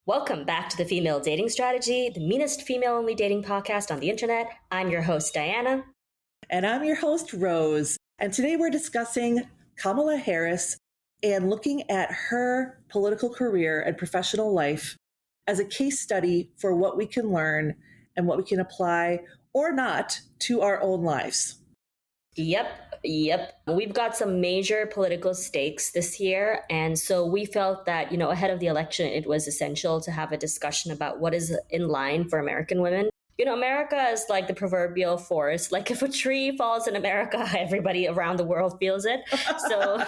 Welcome back to the Female Dating Strategy, the meanest female-only dating podcast on the internet. I'm your host, Diana. And I'm your host, Rose. And today we're discussing Kamala Harris and looking at her political career and professional life as a case study for what we can learn and what we can apply or not to our own lives. Yep. We've got some major political stakes this year. And so we felt that, ahead of the election, it was essential to have a discussion about what is in line for American women. America is like the proverbial forest. Like if a tree falls in America, everybody around the world feels it. So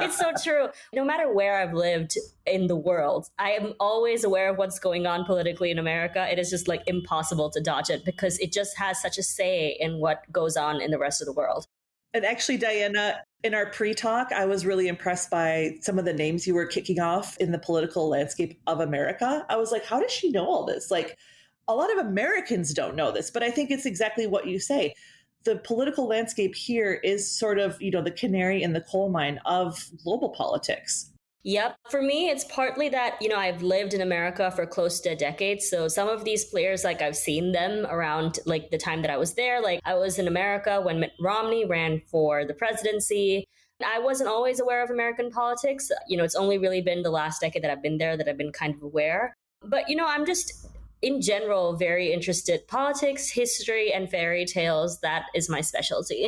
it's so true. No matter where I've lived in the world, I am always aware of what's going on politically in America. It is just like impossible to dodge it because it just has such a say in what goes on in the rest of the world. And actually, Diana, in our pre-talk, I was really impressed by some of the names you were kicking off in the political landscape of America. I was like, how does she know all this? Like, a lot of Americans don't know this, but I think it's exactly what you say. The political landscape here is sort of, the canary in the coal mine of global politics. Yep. For me, it's partly that, I've lived in America for close to a decade. So some of these players, like I've seen them around like the time that I was there. Like I was in America when Mitt Romney ran for the presidency. I wasn't always aware of American politics. It's only really been the last decade that I've been there that I've been kind of aware. But, I'm just in general very interested. Politics, history, and fairy tales. That is my specialty.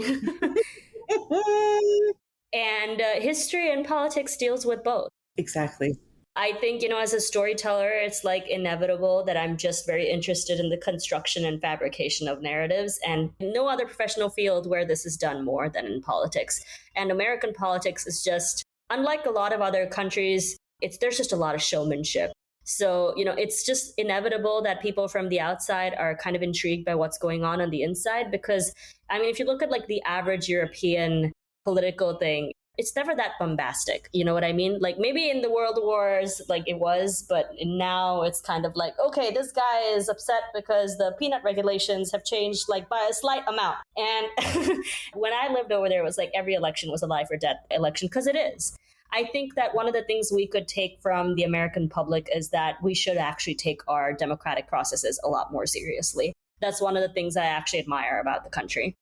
And history and politics deals with both. Exactly. I think, as a storyteller, it's like inevitable that I'm just very interested in the construction and fabrication of narratives, and no other professional field where this is done more than in politics. And American politics is just, unlike a lot of other countries, there's just a lot of showmanship. So, it's just inevitable that people from the outside are kind of intrigued by what's going on the inside, because, if you look at like the average European political thing, it's never that bombastic. You know what I mean? Like maybe in the world wars, like it was, but now it's kind of like, okay, this guy is upset because the peanut regulations have changed like by a slight amount. And when I lived over there, it was like every election was a life or death election, because it is. I think that one of the things we could take from the American public is that we should actually take our democratic processes a lot more seriously. That's one of the things I actually admire about the country.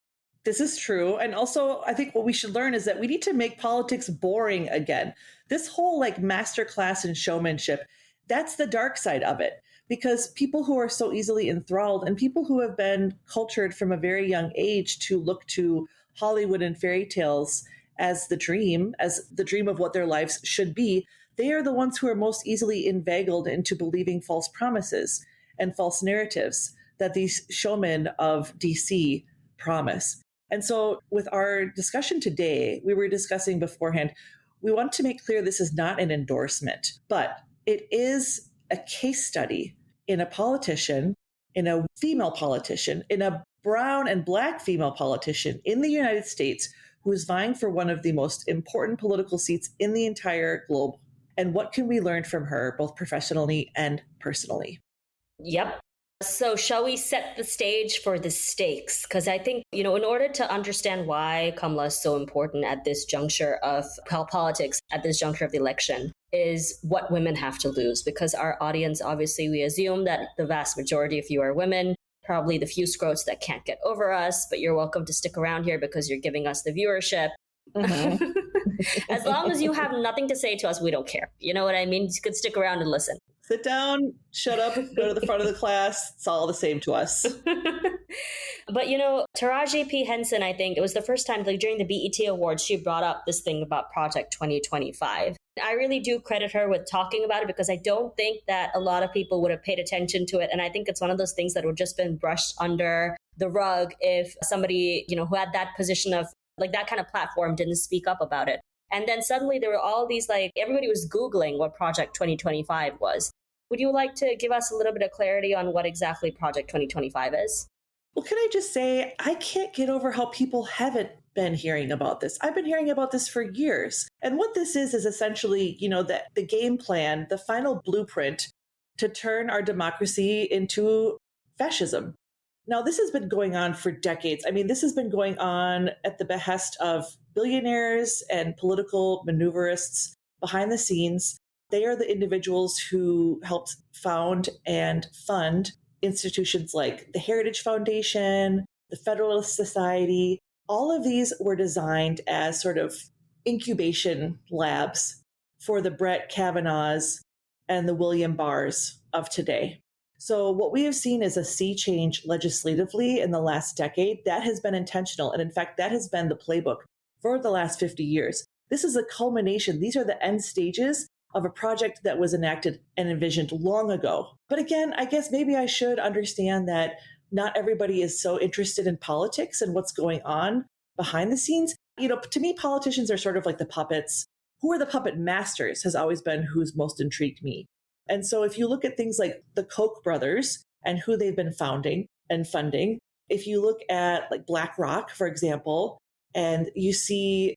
This is true. And also, I think what we should learn is that we need to make politics boring again. This whole like masterclass in showmanship, that's the dark side of it. Because people who are so easily enthralled and people who have been cultured from a very young age to look to Hollywood and fairy tales as the dream of what their lives should be, they are the ones who are most easily inveigled into believing false promises and false narratives that these showmen of DC promise. And so with our discussion today, we were discussing beforehand, we want to make clear this is not an endorsement, but it is a case study in a politician, in a female politician, in a brown and Black female politician in the United States who is vying for one of the most important political seats in the entire globe. And what can we learn from her, both professionally and personally? Yep. So shall we set the stage for the stakes? Because I think, in order to understand why Kamala is so important at this juncture of politics, at this juncture of the election, is what women have to lose. Because our audience, obviously, we assume that the vast majority of you are women, probably the few scrotes that can't get over us, but you're welcome to stick around here because you're giving us the viewership. Mm-hmm. As long as you have nothing to say to us, we don't care. You know what I mean? You could stick around and listen. Sit down, shut up, go to the front of the class. It's all the same to us. But, Taraji P. Henson, I think it was the first time like during the BET Awards, she brought up this thing about Project 2025. I really do credit her with talking about it because I don't think that a lot of people would have paid attention to it. And I think it's one of those things that would just been brushed under the rug if somebody, who had that position of like that kind of platform didn't speak up about it. And then suddenly there were all these like everybody was Googling what Project 2025 was. Would you like to give us a little bit of clarity on what exactly Project 2025 is? Well, can I just say, I can't get over how people haven't been hearing about this. I've been hearing about this for years. And what this is essentially, the game plan, the final blueprint to turn our democracy into fascism. Now, this has been going on for decades. I mean, this has been going on at the behest of billionaires and political maneuverists behind the scenes. They are the individuals who helped found and fund institutions like the Heritage Foundation, the Federalist Society. All of these were designed as sort of incubation labs for the Brett Kavanaughs and the William Barrs of today. So, what we have seen is a sea change legislatively in the last decade. That has been intentional. And in fact, that has been the playbook for the last 50 years. This is a culmination. These are the end stages of a project that was enacted and envisioned long ago. But again, I guess maybe I should understand that not everybody is so interested in politics and what's going on behind the scenes. To me, politicians are sort of like the puppets. Who are the puppet masters has always been who's most intrigued me. And so if you look at things like the Koch brothers and who they've been founding and funding, if you look at like BlackRock, for example, and you see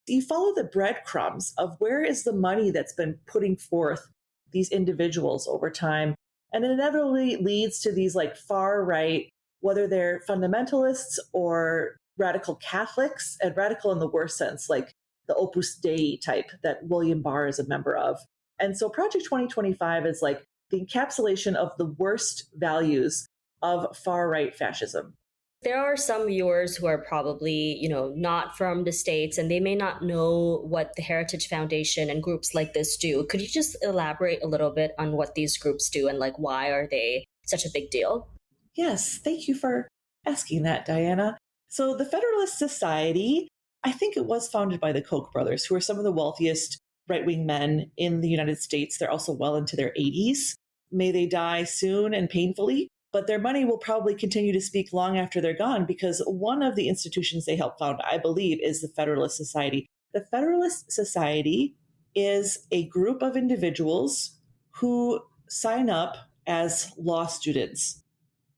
you follow the breadcrumbs of where is the money that's been putting forth these individuals over time. And it inevitably leads to these like far right, whether they're fundamentalists or radical Catholics, and radical in the worst sense, like the Opus Dei type that William Barr is a member of. And so Project 2025 is like the encapsulation of the worst values of far right fascism. There are some viewers who are probably, not from the States, and they may not know what the Heritage Foundation and groups like this do. Could you just elaborate a little bit on what these groups do and like why are they such a big deal? Yes, thank you for asking that, Diana. So the Federalist Society, I think it was founded by the Koch brothers, who are some of the wealthiest right-wing men in the United States. They're also well into their 80s. May they die soon and painfully. But their money will probably continue to speak long after they're gone, because one of the institutions they helped found, I believe, is the Federalist Society. The Federalist Society is a group of individuals who sign up as law students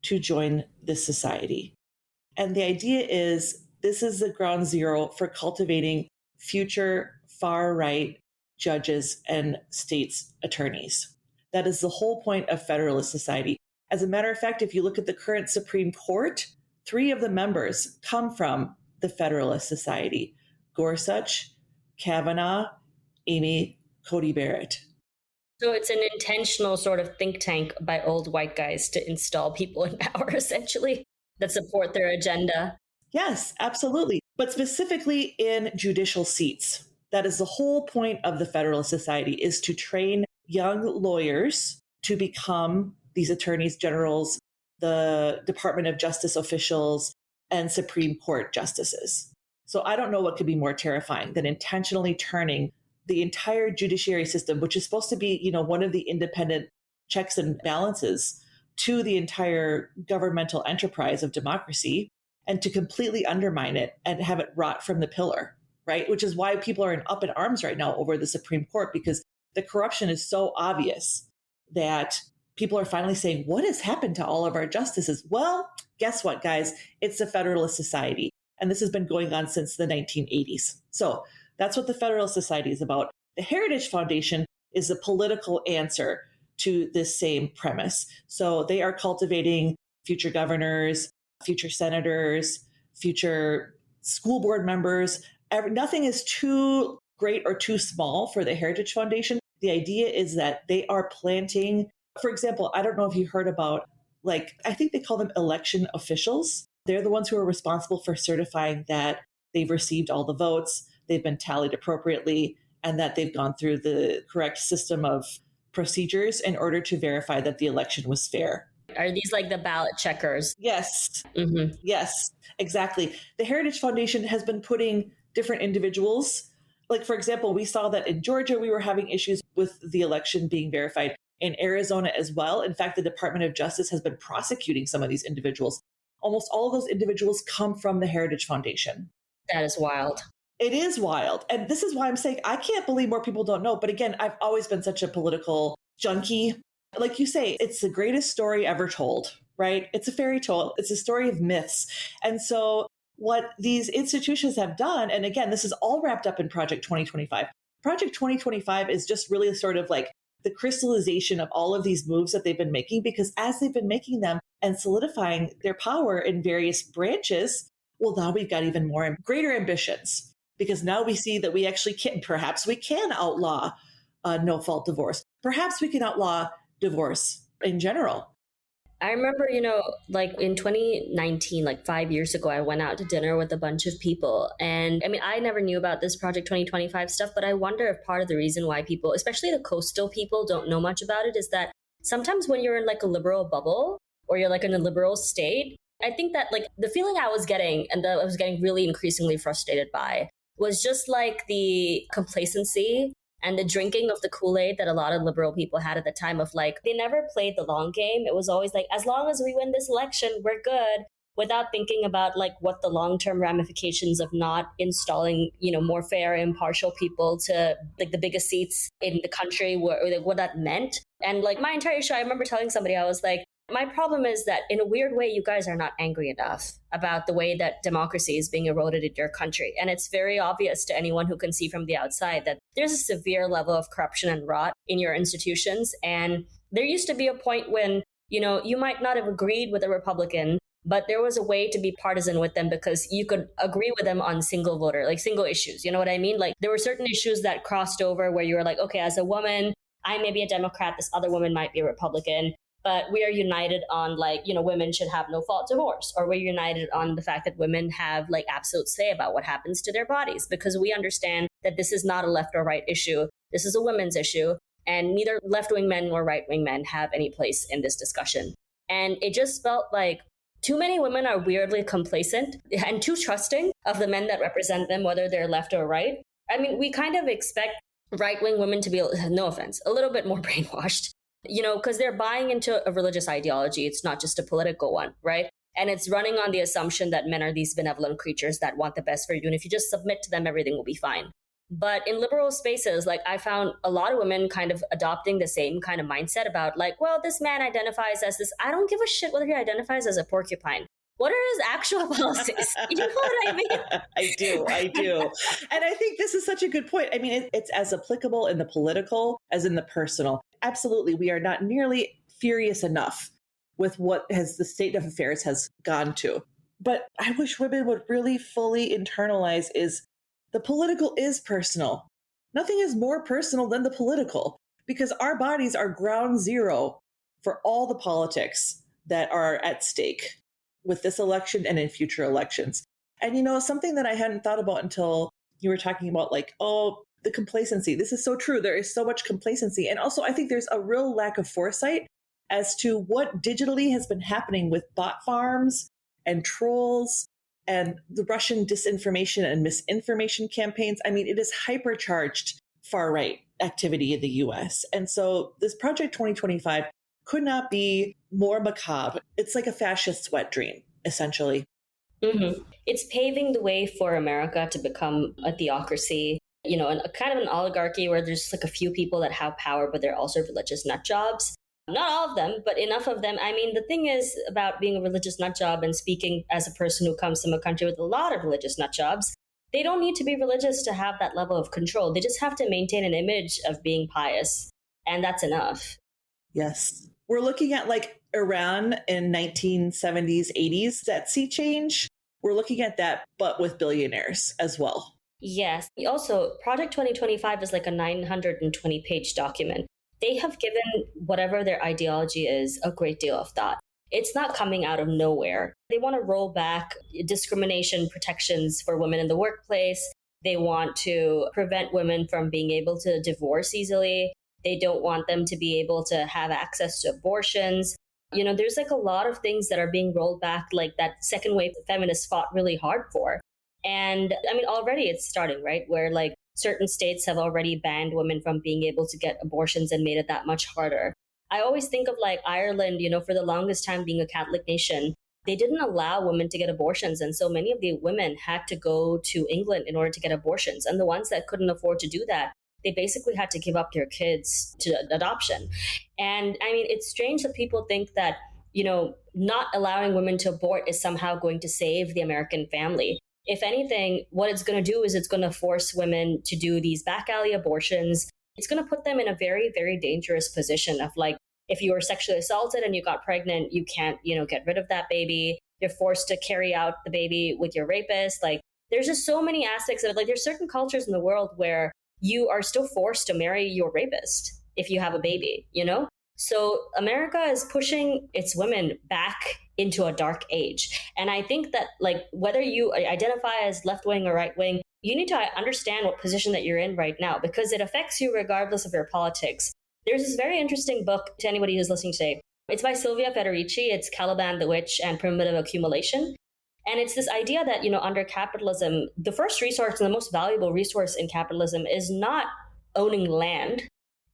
to join this society. And the idea is this is the ground zero for cultivating future far-right judges and states attorneys. That is the whole point of Federalist Society. As a matter of fact, if you look at the current Supreme Court, 3 of the members come from the Federalist Society: Gorsuch, Kavanaugh, Amy Coney Barrett. So it's an intentional sort of think tank by old white guys to install people in power, essentially, that support their agenda. Yes, absolutely. But specifically in judicial seats. That is the whole point of the Federalist Society, is to train young lawyers to become these attorneys generals, the Department of Justice officials, and Supreme Court justices. So I don't know what could be more terrifying than intentionally turning the entire judiciary system, which is supposed to be, one of the independent checks and balances to the entire governmental enterprise of democracy, and to completely undermine it and have it rot from the pillar, right? Which is why people are up in arms right now over the Supreme Court, because the corruption is so obvious that people are finally saying, what has happened to all of our justices? Well, guess what, guys? It's the Federalist Society. And this has been going on since the 1980s. So that's what the Federalist Society is about. The Heritage Foundation is a political answer to this same premise. So they are cultivating future governors, future senators, future school board members. Nothing is too great or too small for the Heritage Foundation. The idea is that they are planting, for example, I don't know if you heard about, I think they call them election officials. They're the ones who are responsible for certifying that they've received all the votes, they've been tallied appropriately, and that they've gone through the correct system of procedures in order to verify that the election was fair. Are these like the ballot checkers? Yes. Mm-hmm. Yes, exactly. The Heritage Foundation has been putting different individuals, like, for example, we saw that in Georgia, we were having issues with the election being verified. In Arizona as well. In fact, the Department of Justice has been prosecuting some of these individuals. Almost all of those individuals come from the Heritage Foundation. That is wild. It is wild. And this is why I'm saying I can't believe more people don't know. But again, I've always been such a political junkie. Like you say, it's the greatest story ever told, right? It's a fairy tale. It's a story of myths. And so what these institutions have done, and again, this is all wrapped up in Project 2025. Project 2025 is just really sort of like the crystallization of all of these moves that they've been making, because as they've been making them and solidifying their power in various branches, well, now we've got even more greater ambitions, because now we see that we actually can, perhaps we can outlaw no-fault divorce. Perhaps we can outlaw divorce in general. I remember, like in 2019, like 5 years ago, I went out to dinner with a bunch of people. And I mean, I never knew about this Project 2025 stuff, but I wonder if part of the reason why people, especially the coastal people, don't know much about it is that sometimes when you're in like a liberal bubble or you're like in a liberal state, I think that like the feeling I was getting and that I was getting really increasingly frustrated by was just like the complacency and the drinking of the Kool-Aid that a lot of liberal people had at the time of like, they never played the long game. It was always like, as long as we win this election, we're good, without thinking about like what the long-term ramifications of not installing, more fair, impartial people to like the biggest seats in the country were, or like what that meant. And like my entire show, I remember telling somebody, I was like, my problem is that in a weird way, you guys are not angry enough about the way that democracy is being eroded in your country. And it's very obvious to anyone who can see from the outside that there's a severe level of corruption and rot in your institutions. And there used to be a point when, you might not have agreed with a Republican, but there was a way to be partisan with them because you could agree with them on single voter, like single issues. You know what I mean? Like there were certain issues that crossed over where you were like, okay, as a woman, I may be a Democrat, this other woman might be a Republican. But we are united on like, women should have no fault divorce, or we're united on the fact that women have like absolute say about what happens to their bodies, because we understand that this is not a left or right issue. This is a women's issue, and neither left-wing men nor right-wing men have any place in this discussion. And it just felt like too many women are weirdly complacent and too trusting of the men that represent them, whether they're left or right. I mean, we kind of expect right-wing women to be, no offense, a little bit more brainwashed. Because they're buying into a religious ideology. It's not just a political one, right? And it's running on the assumption that men are these benevolent creatures that want the best for you. And if you just submit to them, everything will be fine. But in liberal spaces, like I found a lot of women kind of adopting the same kind of mindset about like, well, this man identifies as this. I don't give a shit whether he identifies as a porcupine. What are his actual policies? You know what I mean? I do. And I think this is such a good point. I mean, it's as applicable in the political as in the personal. Absolutely. We are not nearly furious enough with what the state of affairs has gone to. But I wish women would really fully internalize is the political is personal. Nothing is more personal than the political, because our bodies are ground zero for all the politics that are at stake with this election and in future elections. And something that I hadn't thought about until you were talking about like, the complacency. This is so true. There is so much complacency. And also I think there's a real lack of foresight as to what digitally has been happening with bot farms and trolls and the Russian disinformation and misinformation campaigns. I mean, it is hypercharged far right activity in the US. And so this Project 2025 could not be more macabre. It's like a fascist wet dream, essentially. Mm-hmm. It's paving the way for America to become a theocracy, and a kind of an oligarchy where there's like a few people that have power, but they're also religious nut jobs. Not all of them, but enough of them. I mean, the thing is about being a religious nut job and speaking as a person who comes from a country with a lot of religious nut jobs, they don't need to be religious to have that level of control. They just have to maintain an image of being pious, and that's enough. Yes. We're looking at like Iran in 1970s, 80s, that sea change. We're looking at that, but with billionaires as well. Yes. Also, Project 2025 is like a 920-page document. They have given whatever their ideology is a great deal of thought. It's not coming out of nowhere. They want to roll back discrimination protections for women in the workplace. They want to prevent women from being able to divorce easily. They don't want them to be able to have access to abortions. There's like a lot of things that are being rolled back, like that second wave feminists fought really hard for. And I mean, already it's starting, right? Where like certain states have already banned women from being able to get abortions and made it that much harder. I always think of like Ireland, for the longest time being a Catholic nation, they didn't allow women to get abortions. And so many of the women had to go to England in order to get abortions. And the ones that couldn't afford to do that, they basically had to give up their kids to adoption. And I mean, it's strange that people think that, not allowing women to abort is somehow going to save the American family. If anything, what it's going to do is it's going to force women to do these back alley abortions. It's going to put them in a very, very dangerous position of like, if you were sexually assaulted and you got pregnant, you can't, get rid of that baby. You're forced to carry out the baby with your rapist. Like, there's just so many aspects of it. Like, there's certain cultures in the world where you are still forced to marry your rapist if you have a baby, you know? So America is pushing its women back into a dark age. And I think that, like, whether you identify as left wing or right wing, you need to understand what position that you're in right now, because it affects you regardless of your politics. There's this very interesting book to anybody who's listening today. It's by Sylvia Federici. It's Caliban the Witch and Primitive Accumulation. And it's this idea that, under capitalism, the first resource and the most valuable resource in capitalism is not owning land,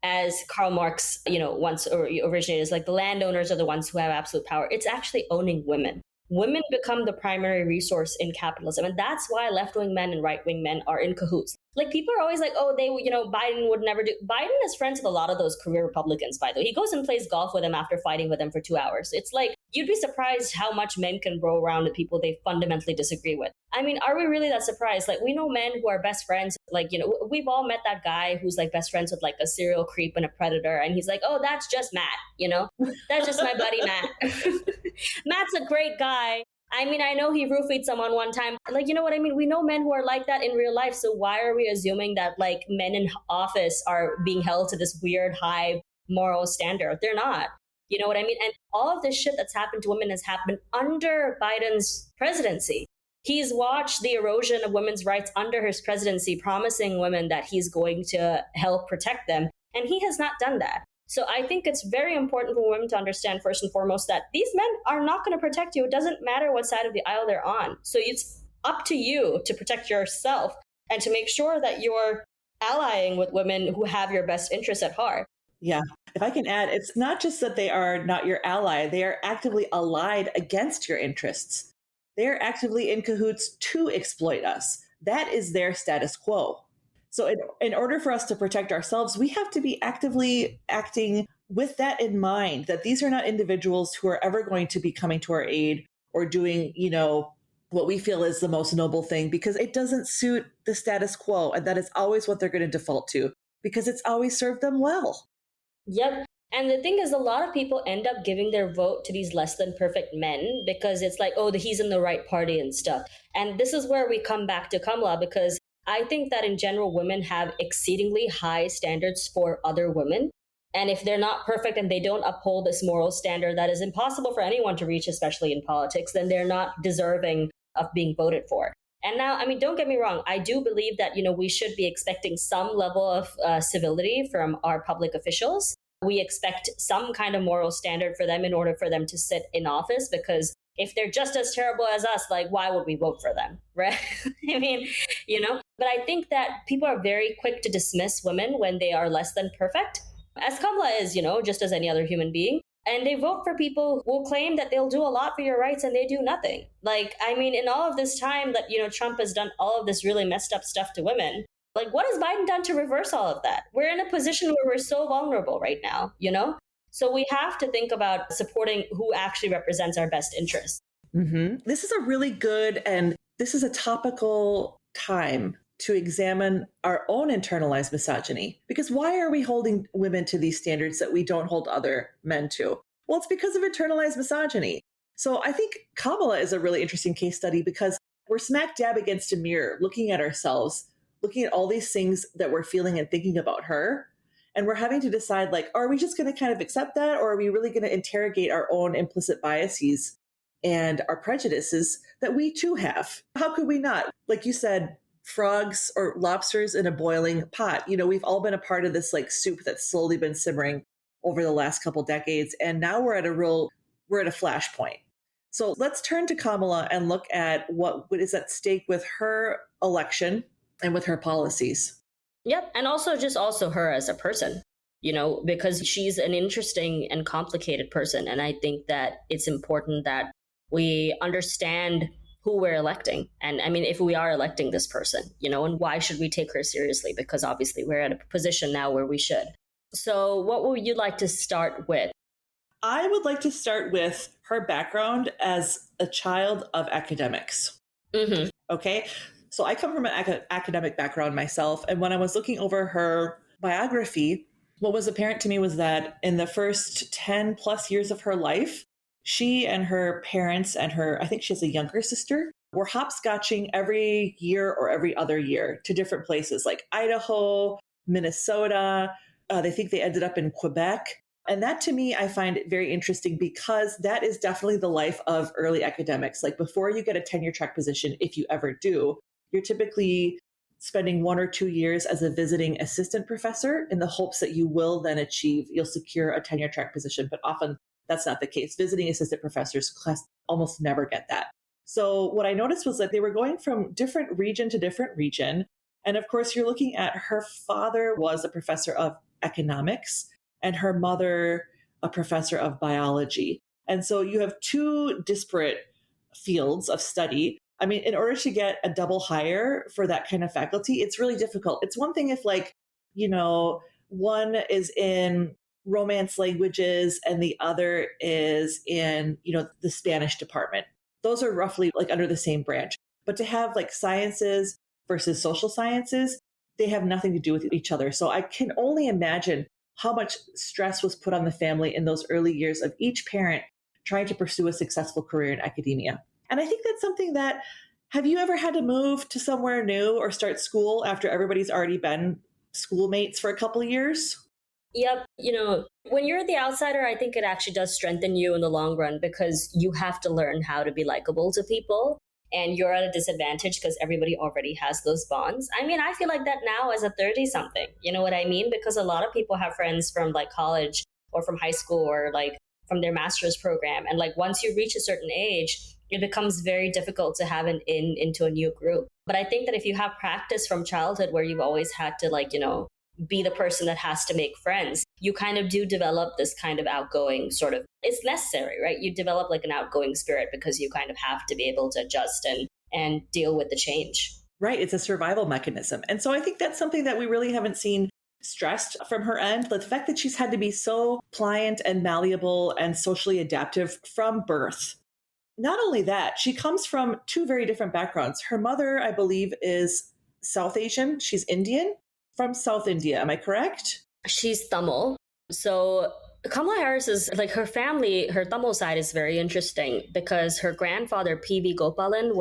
as Karl Marx, once originated, is like the landowners are the ones who have absolute power. It's actually owning women. Women become the primary resource in capitalism. And that's why left-wing men and right-wing men are in cahoots. Like, people are always like, oh, Biden would never do. Biden is friends with a lot of those career Republicans, by the way. He goes and plays golf with them after fighting with them for 2 hours. It's like, you'd be surprised how much men can roll around with people they fundamentally disagree with. I mean, are we really that surprised? Like, we know men who are best friends. Like, we've all met that guy who's like best friends with like a serial creep and a predator. And he's like, oh, that's just Matt, That's just my buddy Matt. Matt's a great guy. I mean, I know he roofied someone one time. Like, you know what I mean? We know men who are like that in real life. So why are we assuming that like men in office are being held to this weird high moral standard? They're not. You know what I mean? And all of this shit that's happened to women has happened under Biden's presidency. He's watched the erosion of women's rights under his presidency, promising women that he's going to help protect them. And he has not done that. So I think it's very important for women to understand, first and foremost, that these men are not going to protect you. It doesn't matter what side of the aisle they're on. So it's up to you to protect yourself and to make sure that you're allying with women who have your best interests at heart. Yeah. If I can add, it's not just that they are not your ally, they are actively allied against your interests. They are actively in cahoots to exploit us. That is their status quo. So in order for us to protect ourselves, we have to be actively acting with that in mind, that these are not individuals who are ever going to be coming to our aid or doing, what we feel is the most noble thing, because it doesn't suit the status quo. And that is always what they're going to default to, because it's always served them well. Yep. And the thing is, a lot of people end up giving their vote to these less than perfect men because it's like, oh, he's in the right party and stuff. And this is where we come back to Kamala, because I think that in general, women have exceedingly high standards for other women. And if they're not perfect and they don't uphold this moral standard that is impossible for anyone to reach, especially in politics, then they're not deserving of being voted for. And now, I mean, don't get me wrong. I do believe that, we should be expecting some level of civility from our public officials. We expect some kind of moral standard for them in order for them to sit in office, because if they're just as terrible as us, like, why would we vote for them? Right? I mean, but I think that people are very quick to dismiss women when they are less than perfect, as Kamala is, just as any other human being. And they vote for people who will claim that they'll do a lot for your rights and they do nothing. Like, I mean, in all of this time that, Trump has done all of this really messed up stuff to women, like, what has Biden done to reverse all of that? We're in a position where we're so vulnerable right now, So we have to think about supporting who actually represents our best interests. Mm-hmm. This is a really good, and this is a topical time to examine our own internalized misogyny. Because why are we holding women to these standards that we don't hold other men to? Well, it's because of internalized misogyny. So I think Kamala is a really interesting case study, because we're smack dab against a mirror, looking at ourselves, looking at all these things that we're feeling and thinking about her. And we're having to decide, like, are we just going to kind of accept that? Or are we really going to interrogate our own implicit biases and our prejudices that we too have? How could we not? Like you said, frogs or lobsters in a boiling pot. We've all been a part of this like soup that's slowly been simmering over the last couple decades. And now we're at a flashpoint. So let's turn to Kamala and look at what is at stake with her election and with her policies. Yep. And also her as a person, because she's an interesting and complicated person. And I think that it's important that we understand who we're electing. And I mean, if we are electing this person, and why should we take her seriously? Because obviously we're at a position now where we should. So what would you like to start with? I would like to start with her background as a child of academics. Mm-hmm. Okay. So I come from an academic background myself. And when I was looking over her biography, what was apparent to me was that in the first 10 plus years of her life, she and her parents and I think she has a younger sister, were hopscotching every year or every other year to different places like Idaho, Minnesota. They think they ended up in Quebec. And that to me, I find it very interesting because that is definitely the life of early academics. Like before you get a tenure track position, if you ever do, you're typically spending 1 or 2 years as a visiting assistant professor in the hopes that you will then you'll secure a tenure track position. But often that's not the case. Visiting assistant professors class almost never get that. So what I noticed was that they were going from different region to different region. And of course, you're looking at her father was a professor of economics and her mother a professor of biology. And so you have two disparate fields of study. I mean, in order to get a double hire for that kind of faculty, it's really difficult. It's one thing if one is in Romance languages and the other is in, the Spanish department. Those are roughly like under the same branch. But to have like sciences versus social sciences, they have nothing to do with each other. So I can only imagine how much stress was put on the family in those early years of each parent trying to pursue a successful career in academia. And I think that's something that, have you ever had to move to somewhere new or start school after everybody's already been schoolmates for a couple of years? Yep. When you're the outsider, I think it actually does strengthen you in the long run because you have to learn how to be likable to people. And you're at a disadvantage because everybody already has those bonds. I mean, I feel like that now as a 30-something. You know what I mean? Because a lot of people have friends from like college or from high school or like from their master's program. And like once you reach a certain age, it becomes very difficult to have into a new group. But I think that if you have practice from childhood where you've always had to be the person that has to make friends, you kind of do develop this kind of outgoing sort of, it's necessary, right? You develop like an outgoing spirit because you kind of have to be able to adjust and deal with the change. Right. It's a survival mechanism. And so I think that's something that we really haven't seen stressed from her end. The fact that she's had to be so pliant and malleable and socially adaptive from birth. Not only that, she comes from two very different backgrounds. Her mother, I believe, is South Asian. She's Indian. From South India, am I correct? She's Tamil. So Kamala Harris is like her family, her Tamil side is very interesting because her grandfather, P.V. Gopalan,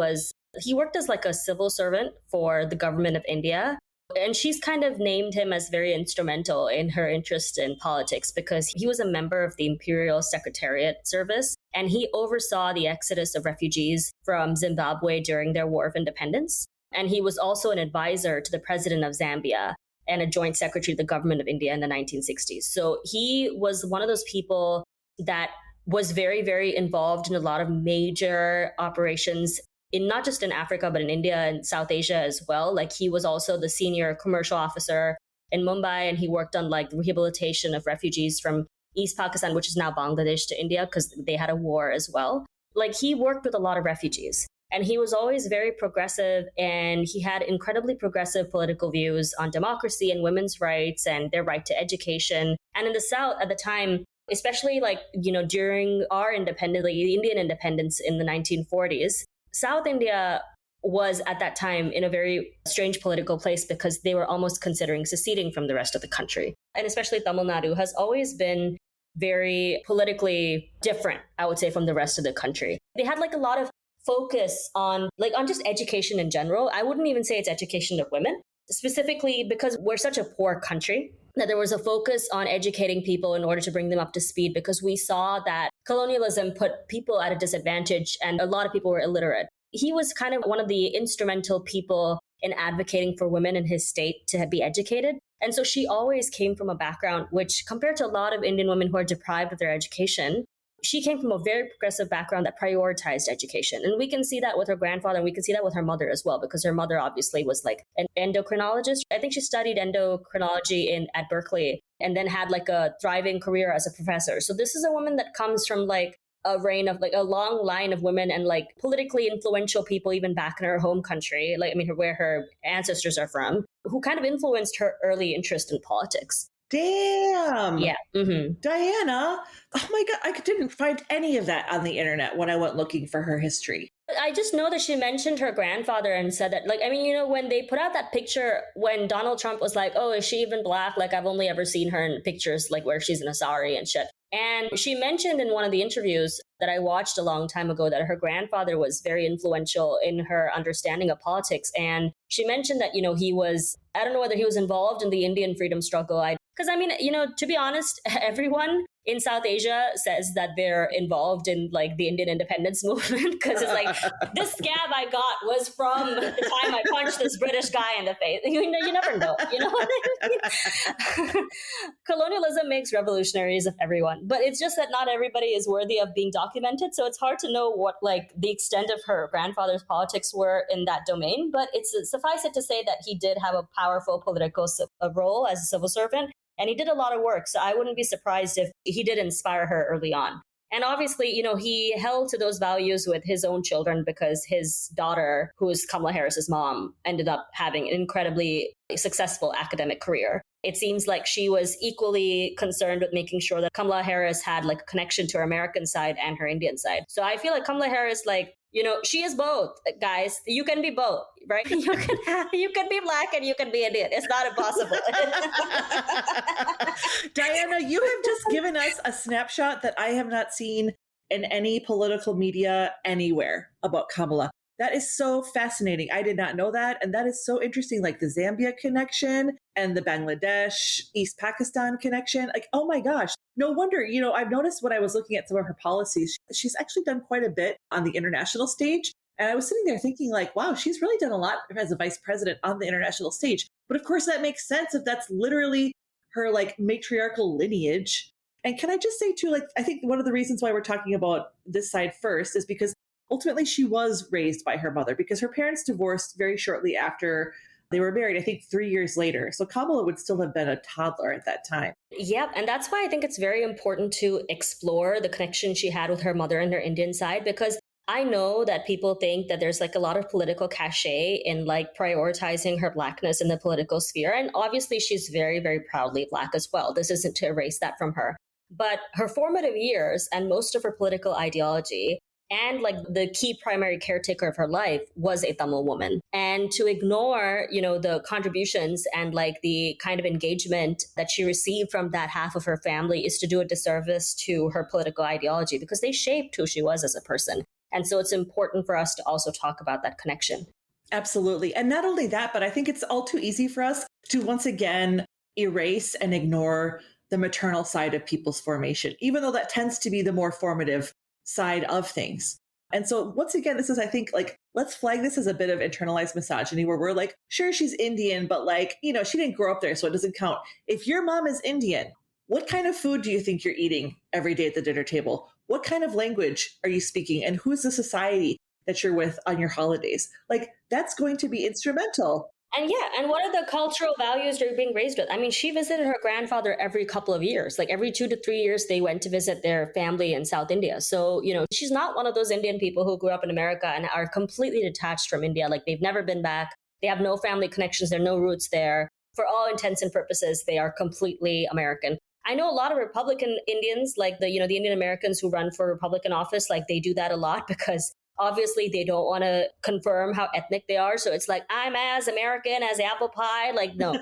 he worked as like a civil servant for the government of India. And she's kind of named him as very instrumental in her interest in politics because he was a member of the Imperial Secretariat Service and he oversaw the exodus of refugees from Zimbabwe during their War of Independence. And he was also an advisor to the president of Zambia and a joint secretary to the government of India in the 1960s. So he was one of those people that was very, very involved in a lot of major operations in not just in Africa, but in India and South Asia as well. Like he was also the senior commercial officer in Mumbai, and he worked on like the rehabilitation of refugees from East Pakistan, which is now Bangladesh, to India because they had a war as well. Like he worked with a lot of refugees. And he was always very progressive, and he had incredibly progressive political views on democracy and women's rights and their right to education. And in the South at the time, especially during our independence, like the Indian independence in the 1940s, South India was at that time in a very strange political place because they were almost considering seceding from the rest of the country. And especially Tamil Nadu has always been very politically different, I would say, from the rest of the country. They had like a lot of focus on just education in general. I wouldn't even say it's education of women, specifically because we're such a poor country that there was a focus on educating people in order to bring them up to speed because we saw that colonialism put people at a disadvantage and a lot of people were illiterate. He was kind of one of the instrumental people in advocating for women in his state to be educated. And so she always came from a background which, compared to a lot of Indian women who are deprived of their education, she came from a very progressive background that prioritized education. And we can see that with her grandfather, and we can see that with her mother as well, because her mother obviously was like an endocrinologist. I think she studied endocrinology at Berkeley and then had like a thriving career as a professor. So this is a woman that comes from like a reign of like a long line of women and like politically influential people, even back in her home country, where her ancestors are from, who kind of influenced her early interest in politics. Damn. Yeah. Mm-hmm. Diana. Oh my God. I didn't find any of that on the internet when I went looking for her history. I just know that she mentioned her grandfather and said that, when they put out that picture when Donald Trump was like, oh, is she even black? Like, I've only ever seen her in pictures like where she's in a sari and shit. And she mentioned in one of the interviews that I watched a long time ago that her grandfather was very influential in her understanding of politics. And she mentioned that, he was, I don't know whether he was involved in the Indian freedom struggle. Because I mean, to be honest, everyone in South Asia says that they're involved in like the Indian independence movement because it's like this scab I got was from the time I punched this British guy in the face. You never know. You know what I mean? Colonialism makes revolutionaries of everyone, but it's just that not everybody is worthy of being documented. So it's hard to know what like the extent of her grandfather's politics were in that domain. But it's suffice it to say that he did have a powerful political role as a civil servant. And he did a lot of work. So I wouldn't be surprised if he did inspire her early on. And obviously, he held to those values with his own children because his daughter, who is Kamala Harris's mom, ended up having an incredibly successful academic career. It seems like she was equally concerned with making sure that Kamala Harris had like a connection to her American side and her Indian side. So I feel like Kamala Harris, like, she is both, guys. You can be both, right? You can be Black and you can be Indian. It's not impossible. Diana, you have just given us a snapshot that I have not seen in any political media anywhere about Kamala. That is so fascinating. I did not know that. And that is so interesting, like the Zambia connection and the Bangladesh, East Pakistan connection. Like, oh my gosh. No wonder, I've noticed when I was looking at some of her policies, she's actually done quite a bit on the international stage. And I was sitting there thinking like, wow, she's really done a lot as a vice president on the international stage. But of course, that makes sense if that's literally her like matriarchal lineage. And can I just say too, like, I think one of the reasons why we're talking about this side first is because ultimately she was raised by her mother because her parents divorced very shortly after they were married, I think 3 years later. So Kamala would still have been a toddler at that time. Yep. And that's why I think it's very important to explore the connection she had with her mother and her Indian side, because I know that people think that there's like a lot of political cachet in like prioritizing her Blackness in the political sphere. And obviously she's very, very proudly Black as well. This isn't to erase that from her. But her formative years and most of her political ideology and like the key primary caretaker of her life was a Tamil woman. And to ignore, the contributions and like the kind of engagement that she received from that half of her family is to do a disservice to her political ideology because they shaped who she was as a person. And so it's important for us to also talk about that connection. Absolutely. And not only that, but I think it's all too easy for us to once again erase and ignore the maternal side of people's formation, even though that tends to be the more formative side of things. And so once again, this is, I think, like, let's flag this as a bit of internalized misogyny where we're like, sure, she's Indian, but like, she didn't grow up there, so it doesn't count. If your mom is Indian, what kind of food do you think you're eating every day at the dinner table? What kind of language are you speaking? And who's the society that you're with on your holidays? Like, that's going to be instrumental. And and what are the cultural values you're being raised with? I mean, she visited her grandfather every couple of years. Like every 2 to 3 years, they went to visit their family in South India. So, she's not one of those Indian people who grew up in America and are completely detached from India. Like they've never been back. They have no family connections. There are no roots there. For all intents and purposes, they are completely American. I know a lot of Republican Indians, like the Indian Americans who run for Republican office, like they do that a lot because obviously they don't want to confirm how ethnic they are. So it's like, I'm as American as apple pie. Like, no. You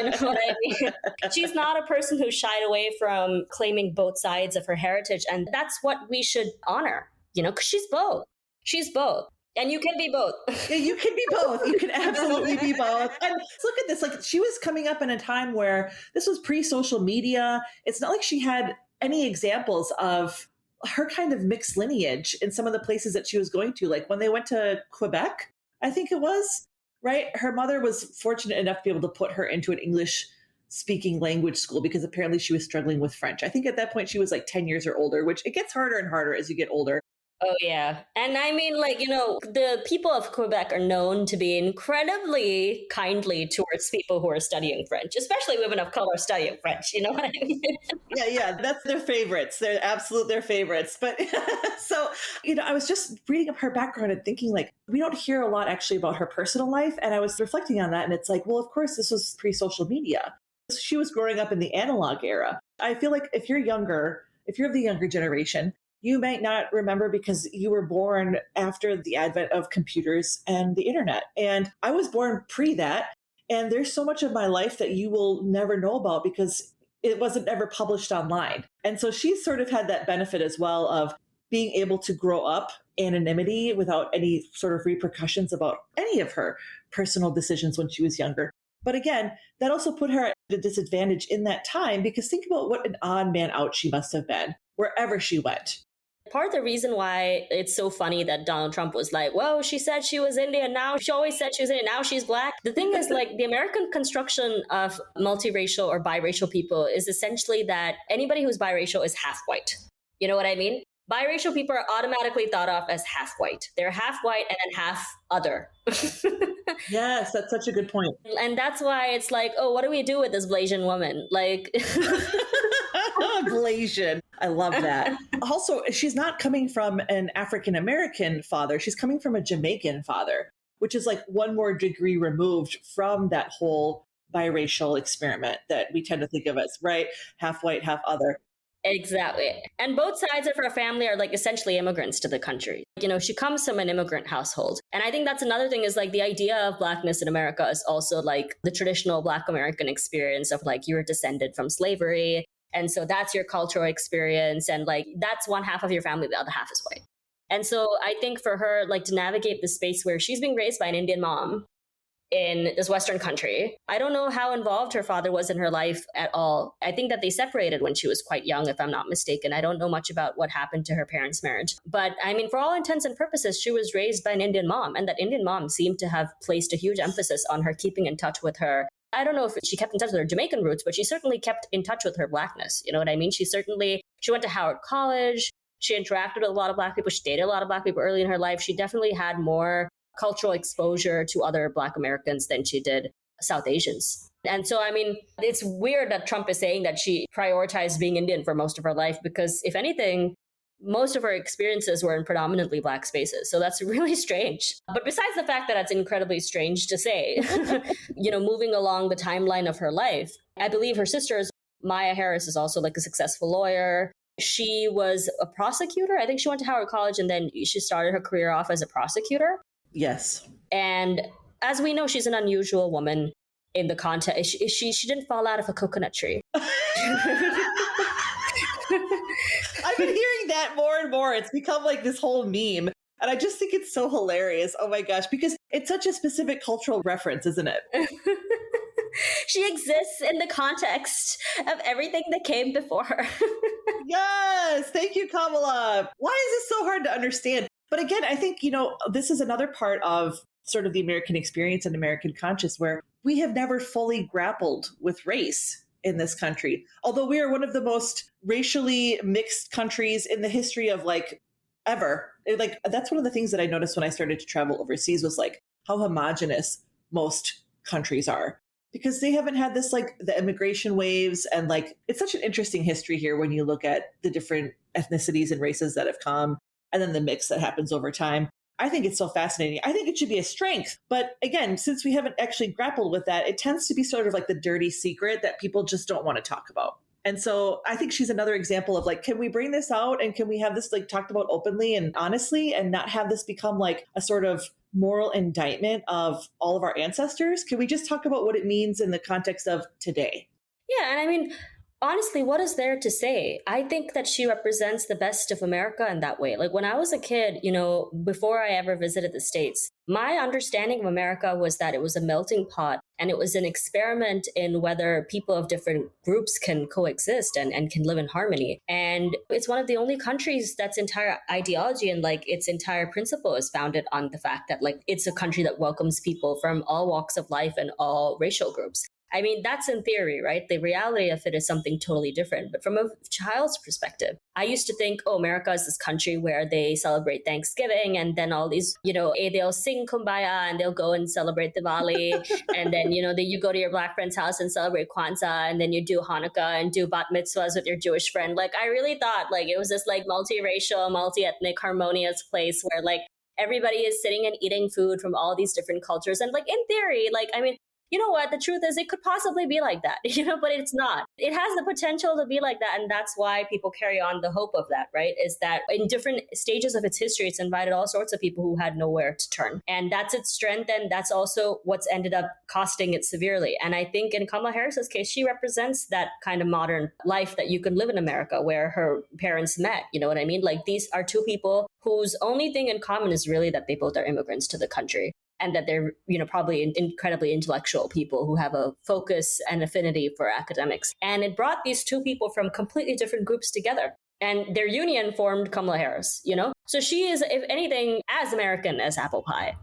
know what I mean? She's not a person who shied away from claiming both sides of her heritage. And that's what we should honor, because she's both. She's both. And you can be both. Yeah, you can be both. You can absolutely be both. And look at this. Like, she was coming up in a time where this was pre-social media. It's not like she had any examples of her kind of mixed lineage in some of the places that she was going to. Like when they went to Quebec, I think it was, right? Her mother was fortunate enough to be able to put her into an English speaking language school because apparently she was struggling with French. I think at that point she was like 10 years or older, which it gets harder and harder as you get older. Oh, yeah. And I mean, like, the people of Quebec are known to be incredibly kindly towards people who are studying French, especially women of color studying French. You know what I mean? Yeah. That's their favorites. They're absolute their favorites. But so, I was just reading up her background and thinking like, we don't hear a lot actually about her personal life. And I was reflecting on that. And it's like, well, of course, this was pre-social media. She was growing up in the analog era. I feel like if you're of the younger generation, you might not remember because you were born after the advent of computers and the internet. And I was born pre that. And there's so much of my life that you will never know about because it wasn't ever published online. And so she's sort of had that benefit as well of being able to grow up anonymity without any sort of repercussions about any of her personal decisions when she was younger. But again, that also put her at a disadvantage in that time, because think about what an odd man out she must have been wherever she went. Part of the reason why it's so funny that Donald Trump was like, well, she said she was Indian. Now she always said she was Indian. Now she's black. The thing is, like, the American construction of multiracial or biracial people is essentially that anybody who's biracial is half white. You know what I mean? Biracial people are automatically thought of as half white. They're half white and then half other. Yes, that's such a good point. And that's why it's like, oh, what do we do with this Blasian woman? Like, Blasian. I love that. Also, she's not coming from an African American father. She's coming from a Jamaican father, which is like one more degree removed from that whole biracial experiment that we tend to think of as, right? Half white, half other. exactly. And both sides of her family are like essentially immigrants to the country. You know, she comes from an immigrant household. And I think that's another thing is like the idea of blackness in America is also like the traditional Black American experience of like you're descended from slavery. And so that's your cultural experience. And like that's one half of your family, the other half is white. And so I think for her, like to navigate the space where she's being raised by an Indian mom in this Western country, I don't know how involved her father was in her life at all. I think that they separated when she was quite young, if I'm not mistaken. I don't know much about what happened to her parents' marriage. But I mean, for all intents and purposes, she was raised by an Indian mom. And that Indian mom seemed to have placed a huge emphasis on her keeping in touch with her. I don't know if she kept in touch with her Jamaican roots, but she certainly kept in touch with her blackness. You know what I mean? She went to Howard College. She interacted with a lot of Black people. She dated a lot of Black people early in her life. She definitely had more cultural exposure to other Black Americans than she did South Asians. And so, I mean, it's weird that Trump is saying that she prioritized being Indian for most of her life, because if anything, most of her experiences were in predominantly Black spaces. So that's really strange. But besides the fact that it's incredibly strange to say, you know, moving along the timeline of her life, I believe her sisters, Maya Harris is also like a successful lawyer. She was a prosecutor. I think she went to Howard College and then she started her career off as a prosecutor. Yes. And as we know, she's an unusual woman in the context. She didn't fall out of a coconut tree. I've been hearing that more and more. It's become like this whole meme. And I just think it's so hilarious. Oh my gosh, because it's such a specific cultural reference, isn't it? She exists in the context of everything that came before her. Yes. Thank you, Kamala. Why is this so hard to understand? But again, I think, you know, this is another part of sort of the American experience and American conscious where we have never fully grappled with race in this country. Although we are one of the most racially mixed countries in the history of like ever. Like that's one of the things that I noticed when I started to travel overseas was like how homogenous most countries are, because they haven't had this like the immigration waves, and like it's such an interesting history here when you look at the different ethnicities and races that have come and then the mix that happens over time. I think it's so fascinating. I think it should be a strength. But again, since we haven't actually grappled with that, it tends to be sort of like the dirty secret that people just don't want to talk about. And so I think she's another example of like, can we bring this out and can we have this like talked about openly and honestly and not have this become like a sort of moral indictment of all of our ancestors? Can we just talk about what it means in the context of today? Yeah, and I mean, honestly, what is there to say? I think that she represents the best of America in that way. Like when I was a kid, you know, before I ever visited the States, my understanding of America was that it was a melting pot and it was an experiment in whether people of different groups can coexist and can live in harmony. And it's one of the only countries that's entire ideology and like its entire principle is founded on the fact that like it's a country that welcomes people from all walks of life and all racial groups. I mean, that's in theory, right? The reality of it is something totally different. But from a child's perspective, I used to think, oh, America is this country where they celebrate Thanksgiving and then all these, you know, they'll sing Kumbaya and they'll go and celebrate Diwali. And then, you know, you go to your Black friend's house and celebrate Kwanzaa, and then you do Hanukkah and do bat mitzvahs with your Jewish friend. Like, I really thought like it was this like multiracial, multi-ethnic, harmonious place where like everybody is sitting and eating food from all these different cultures. And like in theory, like, I mean, you know what, the truth is it could possibly be like that, but it's not. It has the potential to be like that. And that's why people carry on the hope of that, right? Is that in different stages of its history, it's invited all sorts of people who had nowhere to turn. And that's its strength. And that's also what's ended up costing it severely. And I think in Kamala Harris's case, she represents that kind of modern life that you can live in America where her parents met. You know what I mean? Like, these are two people whose only thing in common is really that they both are immigrants to the country, and that they're, probably incredibly intellectual people who have a focus and affinity for academics. And it brought these two people from completely different groups together. And their union formed Kamala Harris. So she is, if anything, as American as apple pie.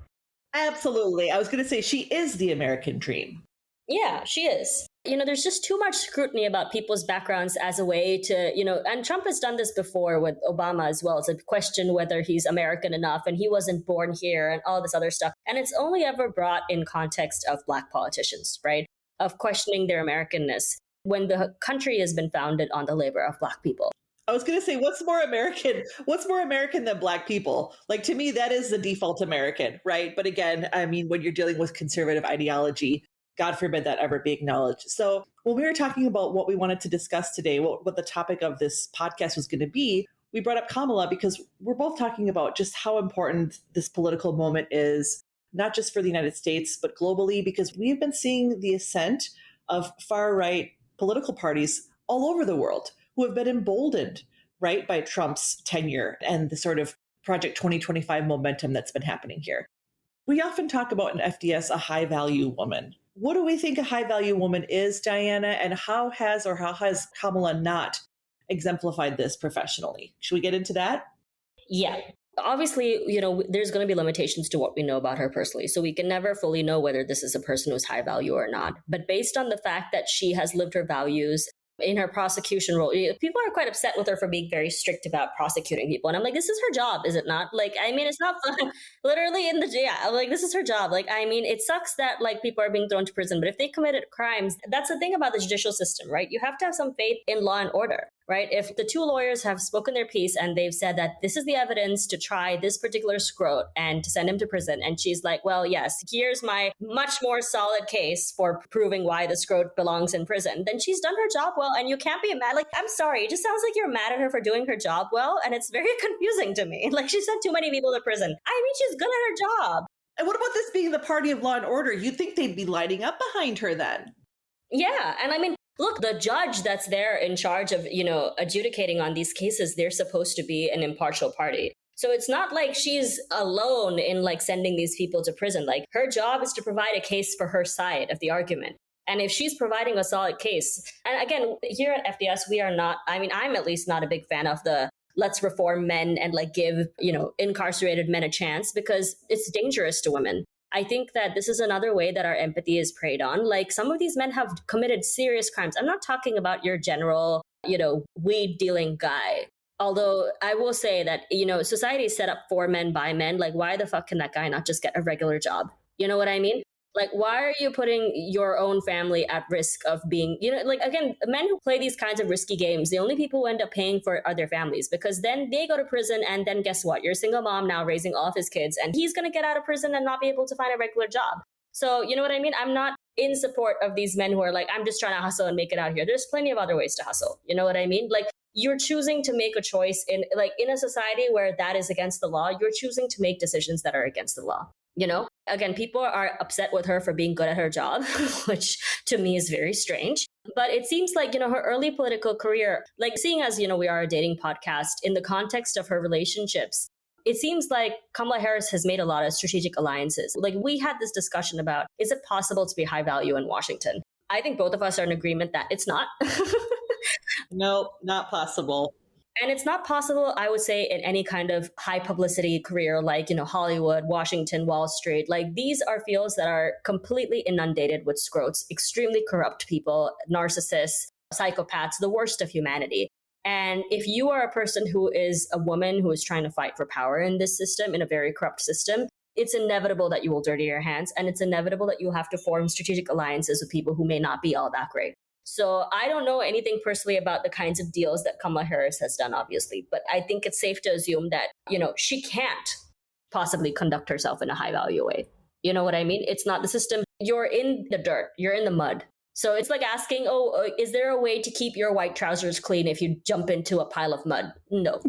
Absolutely. I was going to say she is the American dream. Yeah, she is. There's just too much scrutiny about people's backgrounds as a way to, and Trump has done this before with Obama as well, to question whether he's American enough and he wasn't born here and all this other stuff. And it's only ever brought in context of Black politicians, right? Of questioning their Americanness when the country has been founded on the labor of Black people. I was going to say, what's more American? What's more American than Black people? Like, to me, that is the default American, right? But again, I mean, when you're dealing with conservative ideology, God forbid that ever be acknowledged. So when we were talking about what we wanted to discuss today, what the topic of this podcast was going to be, we brought up Kamala because we're both talking about just how important this political moment is, not just for the United States, but globally, because we've been seeing the ascent of far-right political parties all over the world who have been emboldened, right, by Trump's tenure and the sort of Project 2025 momentum that's been happening here. We often talk about in FDS a high-value woman. What do we think a high-value woman is, Diana, and how has Kamala not exemplified this professionally? Should we get into that? Yeah. Obviously, there's going to be limitations to what we know about her personally. So we can never fully know whether this is a person who's high value or not. But based on the fact that she has lived her values in her prosecution role, people are quite upset with her for being very strict about prosecuting people. And I'm like, this is her job, is it not? Like, I mean, it's not fun. Literally I'm like, this is her job. Like, I mean, it sucks that like people are being thrown to prison, but if they committed crimes, that's the thing about the judicial system, right? You have to have some faith in law and order. Right? If the two lawyers have spoken their piece and they've said that this is the evidence to try this particular scrote and to send him to prison, and she's like, well, yes, here's my much more solid case for proving why the scrote belongs in prison, then she's done her job well, and you can't be mad. Like, I'm sorry, it just sounds like you're mad at her for doing her job well, and it's very confusing to me. Like, she sent too many people to prison. I mean, she's good at her job. And what about this being the party of law and order? You'd think they'd be lining up behind her then. Yeah, and I mean, look, the judge that's there in charge of, adjudicating on these cases, they're supposed to be an impartial party. So it's not like she's alone in like sending these people to prison. Like, her job is to provide a case for her side of the argument. And if she's providing a solid case, and again, here at FDS, we are not, I mean, I'm at least not a big fan of the let's reform men and like give, incarcerated men a chance, because it's dangerous to women. I think that this is another way that our empathy is preyed on. Like, some of these men have committed serious crimes. I'm not talking about your general, weed dealing guy. Although I will say that, society is set up for men by men. Like, why the fuck can that guy not just get a regular job? You know what I mean? Like, why are you putting your own family at risk of being, again, men who play these kinds of risky games, the only people who end up paying for it are their families, because then they go to prison, and then guess what? You're a single mom now raising all of his kids, and he's going to get out of prison and not be able to find a regular job. So, you know what I mean? I'm not in support of these men who are like, I'm just trying to hustle and make it out here. There's plenty of other ways to hustle. You know what I mean? Like, you're choosing to make a choice in a society where that is against the law. You're choosing to make decisions that are against the law. Again, people are upset with her for being good at her job, which to me is very strange. But it seems like, her early political career, like, seeing as, we are a dating podcast, in the context of her relationships, it seems like Kamala Harris has made a lot of strategic alliances. Like, we had this discussion about, is it possible to be high value in Washington? I think both of us are in agreement that it's not. No, not possible. And it's not possible, I would say, in any kind of high publicity career like, Hollywood, Washington, Wall Street. Like, these are fields that are completely inundated with scrotes, extremely corrupt people, narcissists, psychopaths, the worst of humanity. And if you are a person who is a woman who is trying to fight for power in this system, in a very corrupt system, it's inevitable that you will dirty your hands, and it's inevitable that you'll have to form strategic alliances with people who may not be all that great. So I don't know anything personally about the kinds of deals that Kamala Harris has done, obviously, but I think it's safe to assume that, she can't possibly conduct herself in a high value way. You know what I mean? It's not the system. You're in the dirt, you're in the mud. So it's like asking, oh, is there a way to keep your white trousers clean if you jump into a pile of mud? No.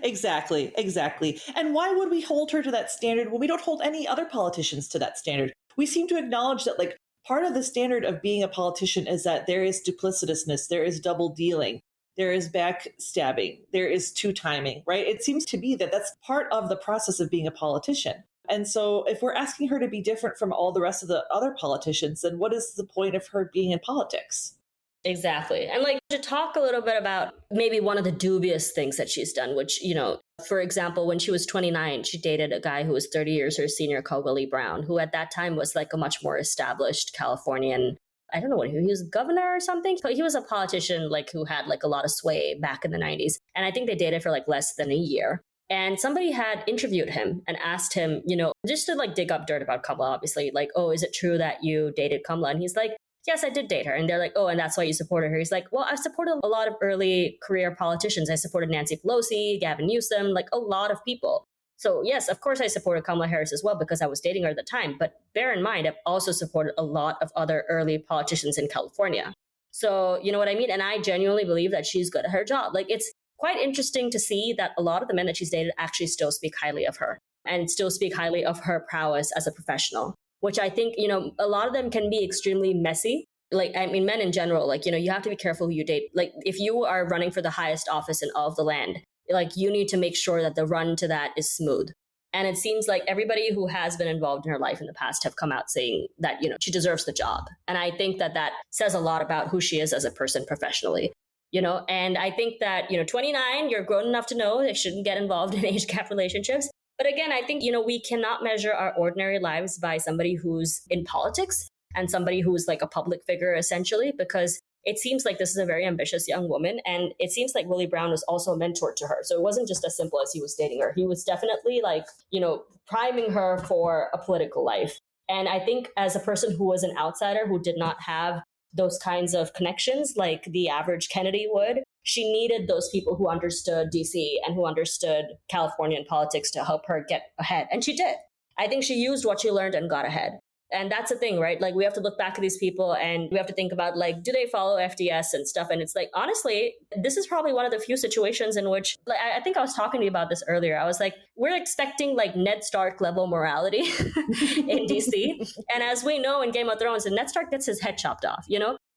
Exactly, exactly. And why would we hold her to that standard when we don't hold any other politicians to that standard? We seem to acknowledge that, like, part of the standard of being a politician is that there is duplicitousness, there is double dealing, there is backstabbing, there is two timing, right? It seems to be that that's part of the process of being a politician. And so if we're asking her to be different from all the rest of the other politicians, then what is the point of her being in politics? Exactly. And like to talk a little bit about maybe one of the dubious things that she's done, which, for example, when she was 29, she dated a guy who was 30 years her senior called Willie Brown, who at that time was like a much more established Californian. I don't know what he was, governor or something. But he was a politician like who had like a lot of sway back in the 90s. And I think they dated for like less than a year. And somebody had interviewed him and asked him, just to like dig up dirt about Kamala, obviously, like, oh, is it true that you dated Kamala? And he's like, yes, I did date her. And they're like, oh, and that's why you supported her. He's like, well, I've supported a lot of early career politicians. I supported Nancy Pelosi, Gavin Newsom, like a lot of people. So yes, of course I supported Kamala Harris as well because I was dating her at the time. But bear in mind, I've also supported a lot of other early politicians in California. So you know what I mean? And I genuinely believe that she's good at her job. Like it's quite interesting to see that a lot of the men that she's dated actually still speak highly of her and still speak highly of her prowess as a professional, which I think, a lot of them can be extremely messy. Like, I mean, men in general, like, you have to be careful who you date. Like, if you are running for the highest office in all of the land, like, you need to make sure that the run to that is smooth. And it seems like everybody who has been involved in her life in the past have come out saying that, she deserves the job. And I think that that says a lot about who she is as a person professionally. And I think that, 29, you're grown enough to know they shouldn't get involved in age gap relationships. But again, I think, we cannot measure our ordinary lives by somebody who's in politics and somebody who's like a public figure, essentially, because it seems like this is a very ambitious young woman. And it seems like Willie Brown was also a mentor to her. So it wasn't just as simple as he was dating her. He was definitely like, priming her for a political life. And I think as a person who was an outsider who did not have those kinds of connections like the average Kennedy would, she needed those people who understood DC and who understood Californian politics to help her get ahead. And she did. I think she used what she learned and got ahead. And that's the thing, right? Like we have to look back at these people and we have to think about like, do they follow FDS and stuff? And it's like, honestly, this is probably one of the few situations in which, like, I think I was talking to you about this earlier. I was like, we're expecting like Ned Stark level morality in DC. And as we know in Game of Thrones, and Ned Stark gets his head chopped off,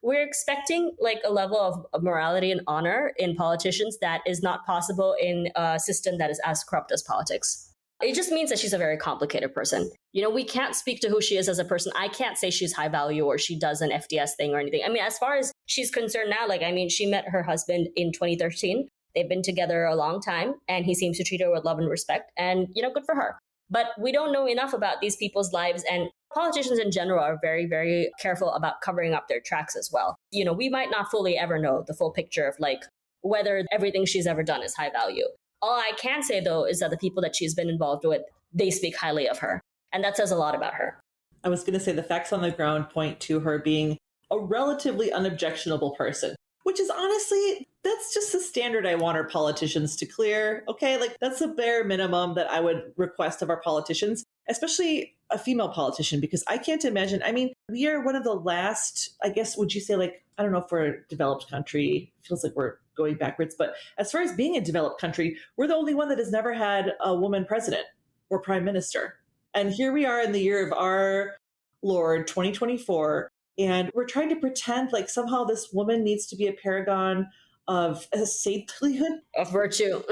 we're expecting like a level of morality and honor in politicians that is not possible in a system that is as corrupt as politics. It just means that she's a very complicated person. We can't speak to who she is as a person. I can't say she's high value or she does an FDS thing or anything. I mean, as far as she's concerned now, she met her husband in 2013. They've been together a long time and he seems to treat her with love and respect and, good for her. But we don't know enough about these people's lives, and politicians in general are very, very careful about covering up their tracks as well. We might not fully ever know the full picture of like whether everything she's ever done is high value. All I can say, though, is that the people that she's been involved with, they speak highly of her. And that says a lot about her. I was going to say the facts on the ground point to her being a relatively unobjectionable person, which is honestly, that's just the standard I want our politicians to clear. Okay, like that's the bare minimum that I would request of our politicians, especially a female politician, because I can't imagine. I mean, we are one of the last, I guess, would you say, like, I don't know if we're a developed country, it feels like we're going backwards. But as far as being a developed country, we're the only one that has never had a woman president or prime minister. And here we are in the year of our Lord, 2024, and we're trying to pretend like somehow this woman needs to be a paragon of a saintlyhood, of virtue.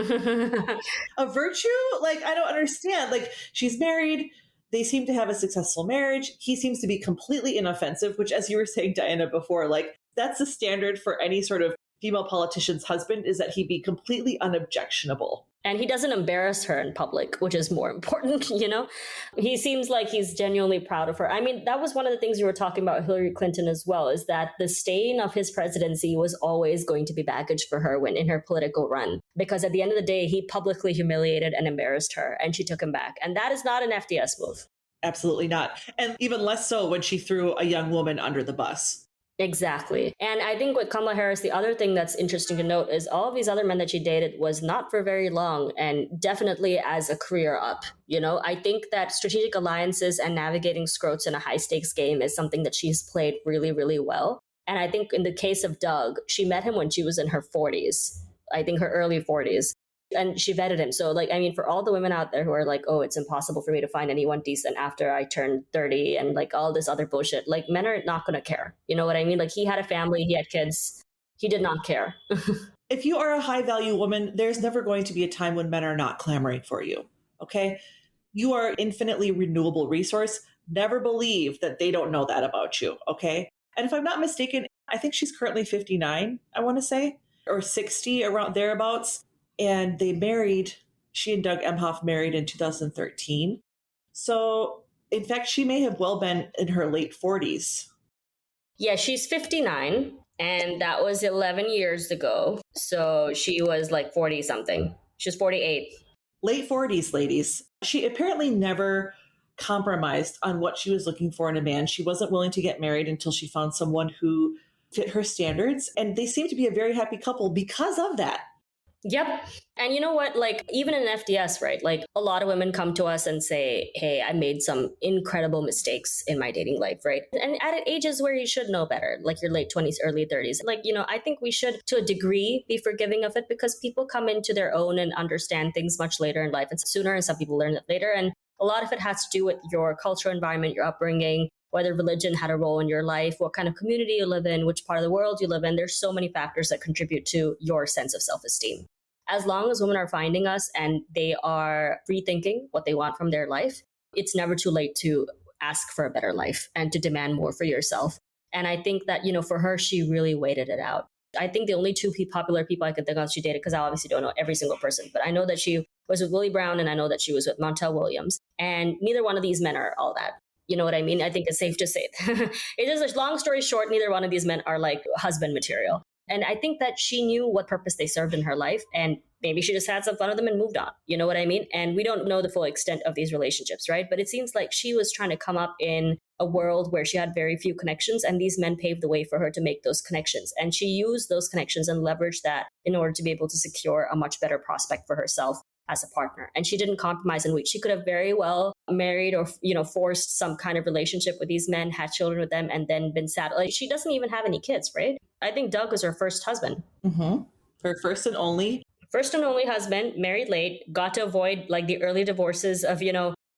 A virtue? Like, I don't understand. Like, she's married. They seem to have a successful marriage. He seems to be completely inoffensive, which, as you were saying, Diana, before, like, that's the standard for any sort of female politician's husband, is that he be completely unobjectionable. And he doesn't embarrass her in public, which is more important, He seems like he's genuinely proud of her. I mean, that was one of the things you were talking about Hillary Clinton as well, is that the stain of his presidency was always going to be baggage for her when in her political run. Because at the end of the day, he publicly humiliated and embarrassed her, and she took him back. And that is not an FDS move. Absolutely not. And even less so when she threw a young woman under the bus. Exactly. And I think with Kamala Harris, the other thing that's interesting to note is all of these other men that she dated was not for very long and definitely as a career up. I think that strategic alliances and navigating scrotes in a high stakes game is something that she's played really, really well. And I think in the case of Doug, she met him when she was in her 40s, I think her early 40s. And she vetted him. So, like, I mean, for all the women out there who are like, oh, it's impossible for me to find anyone decent after I turn 30 and like all this other bullshit, like, men are not going to care. You know what I mean? Like, he had a family, he had kids. He did not care. If you are a high value woman, there's never going to be a time when men are not clamoring for you. Okay. You are infinitely renewable resource. Never believe that they don't know that about you. Okay. And if I'm not mistaken, I think she's currently 59, I want to say, or 60, around thereabouts. And they married, she and Doug Emhoff married in 2013. So, in fact, she may have well been in her late 40s. Yeah, she's 59, and that was 11 years ago. So she was like 40 something. She was 48. Late 40s, ladies. She apparently never compromised on what she was looking for in a man. She wasn't willing to get married until she found someone who fit her standards. And they seem to be a very happy couple because of that. Yep. And you know what? Like, even in FDS, right? Like, a lot of women come to us and say, hey, I made some incredible mistakes in my dating life, right? And at ages where you should know better, like your late 20s, early 30s. Like, I think we should, to a degree, be forgiving of it because people come into their own and understand things much later in life and sooner, and some people learn it later. And a lot of it has to do with your cultural environment, your upbringing, whether religion had a role in your life, what kind of community you live in, which part of the world you live in. There's so many factors that contribute to your sense of self-esteem. As long as women are finding us and they are rethinking what they want from their life, it's never too late to ask for a better life and to demand more for yourself. And I think that, for her, she really waited it out. I think the only two popular people I could think of she dated, because I obviously don't know every single person, but I know that she was with Willie Brown and I know that she was with Montel Williams. And neither one of these men are all that. You know what I mean? I think it's safe to say it. It is a long story short, neither one of these men are like husband material. And I think that she knew what purpose they served in her life. And maybe she just had some fun with them and moved on. You know what I mean? And we don't know the full extent of these relationships, right? But it seems like she was trying to come up in a world where she had very few connections. And these men paved the way for her to make those connections. And she used those connections and leveraged that in order to be able to secure a much better prospect for herself as a partner. And she didn't compromise in which she could have very well married or, forced some kind of relationship with these men, had children with them, and then been sad. Like, she doesn't even have any kids, right? I think Doug was her first husband. Mm-hmm. Her first and only. First and only husband, married late, got to avoid like the early divorces of,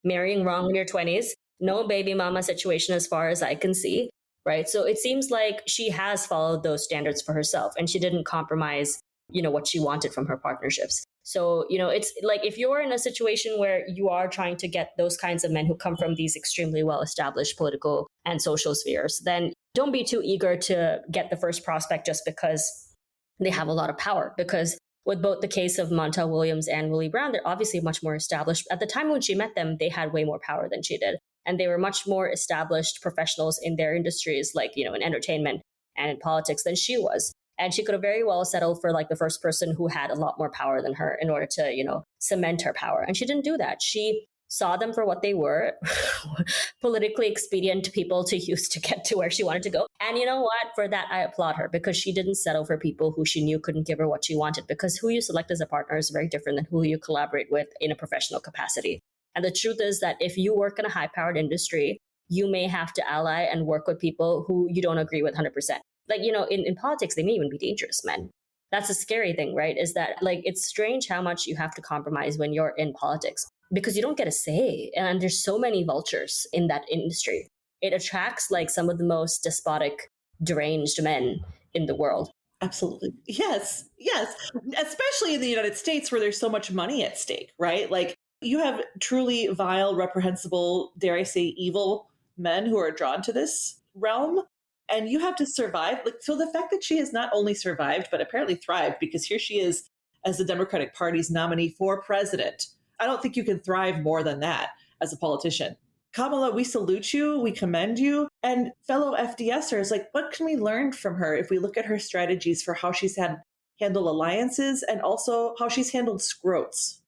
marrying wrong in your 20s. No baby mama situation as far as I can see, right? So it seems like she has followed those standards for herself and she didn't compromise, what she wanted from her partnerships. So, it's like if you're in a situation where you are trying to get those kinds of men who come from these extremely well-established political and social spheres, then don't be too eager to get the first prospect just because they have a lot of power. Because with both the case of Montel Williams and Willie Brown, they're obviously much more established. At the time when she met them, they had way more power than she did. And they were much more established professionals in their industries, like, in entertainment and in politics than she was. And she could have very well settled for like the first person who had a lot more power than her in order to, cement her power. And she didn't do that. She saw them for what they were, politically expedient people to use to get to where she wanted to go. And you know what? For that, I applaud her because she didn't settle for people who she knew couldn't give her what she wanted, because who you select as a partner is very different than who you collaborate with in a professional capacity. And the truth is that if you work in a high-powered industry, you may have to ally and work with people who you don't agree with 100%. Like, in politics, they may even be dangerous men. That's a scary thing, right? Is that like, it's strange how much you have to compromise when you're in politics because you don't get a say. And there's so many vultures in that industry. It attracts like some of the most despotic, deranged men in the world. Absolutely. Yes. Yes. Especially in the United States where there's so much money at stake, right? Like you have truly vile, reprehensible, dare I say, evil men who are drawn to this realm. And you have to survive. Like, so the fact that she has not only survived, but apparently thrived, because here she is as the Democratic Party's nominee for president. I don't think you can thrive more than that as a politician. Kamala, we salute you. We commend you. And fellow FDSers, like, what can we learn from her if we look at her strategies for how she's handled alliances and also how she's handled scrotes?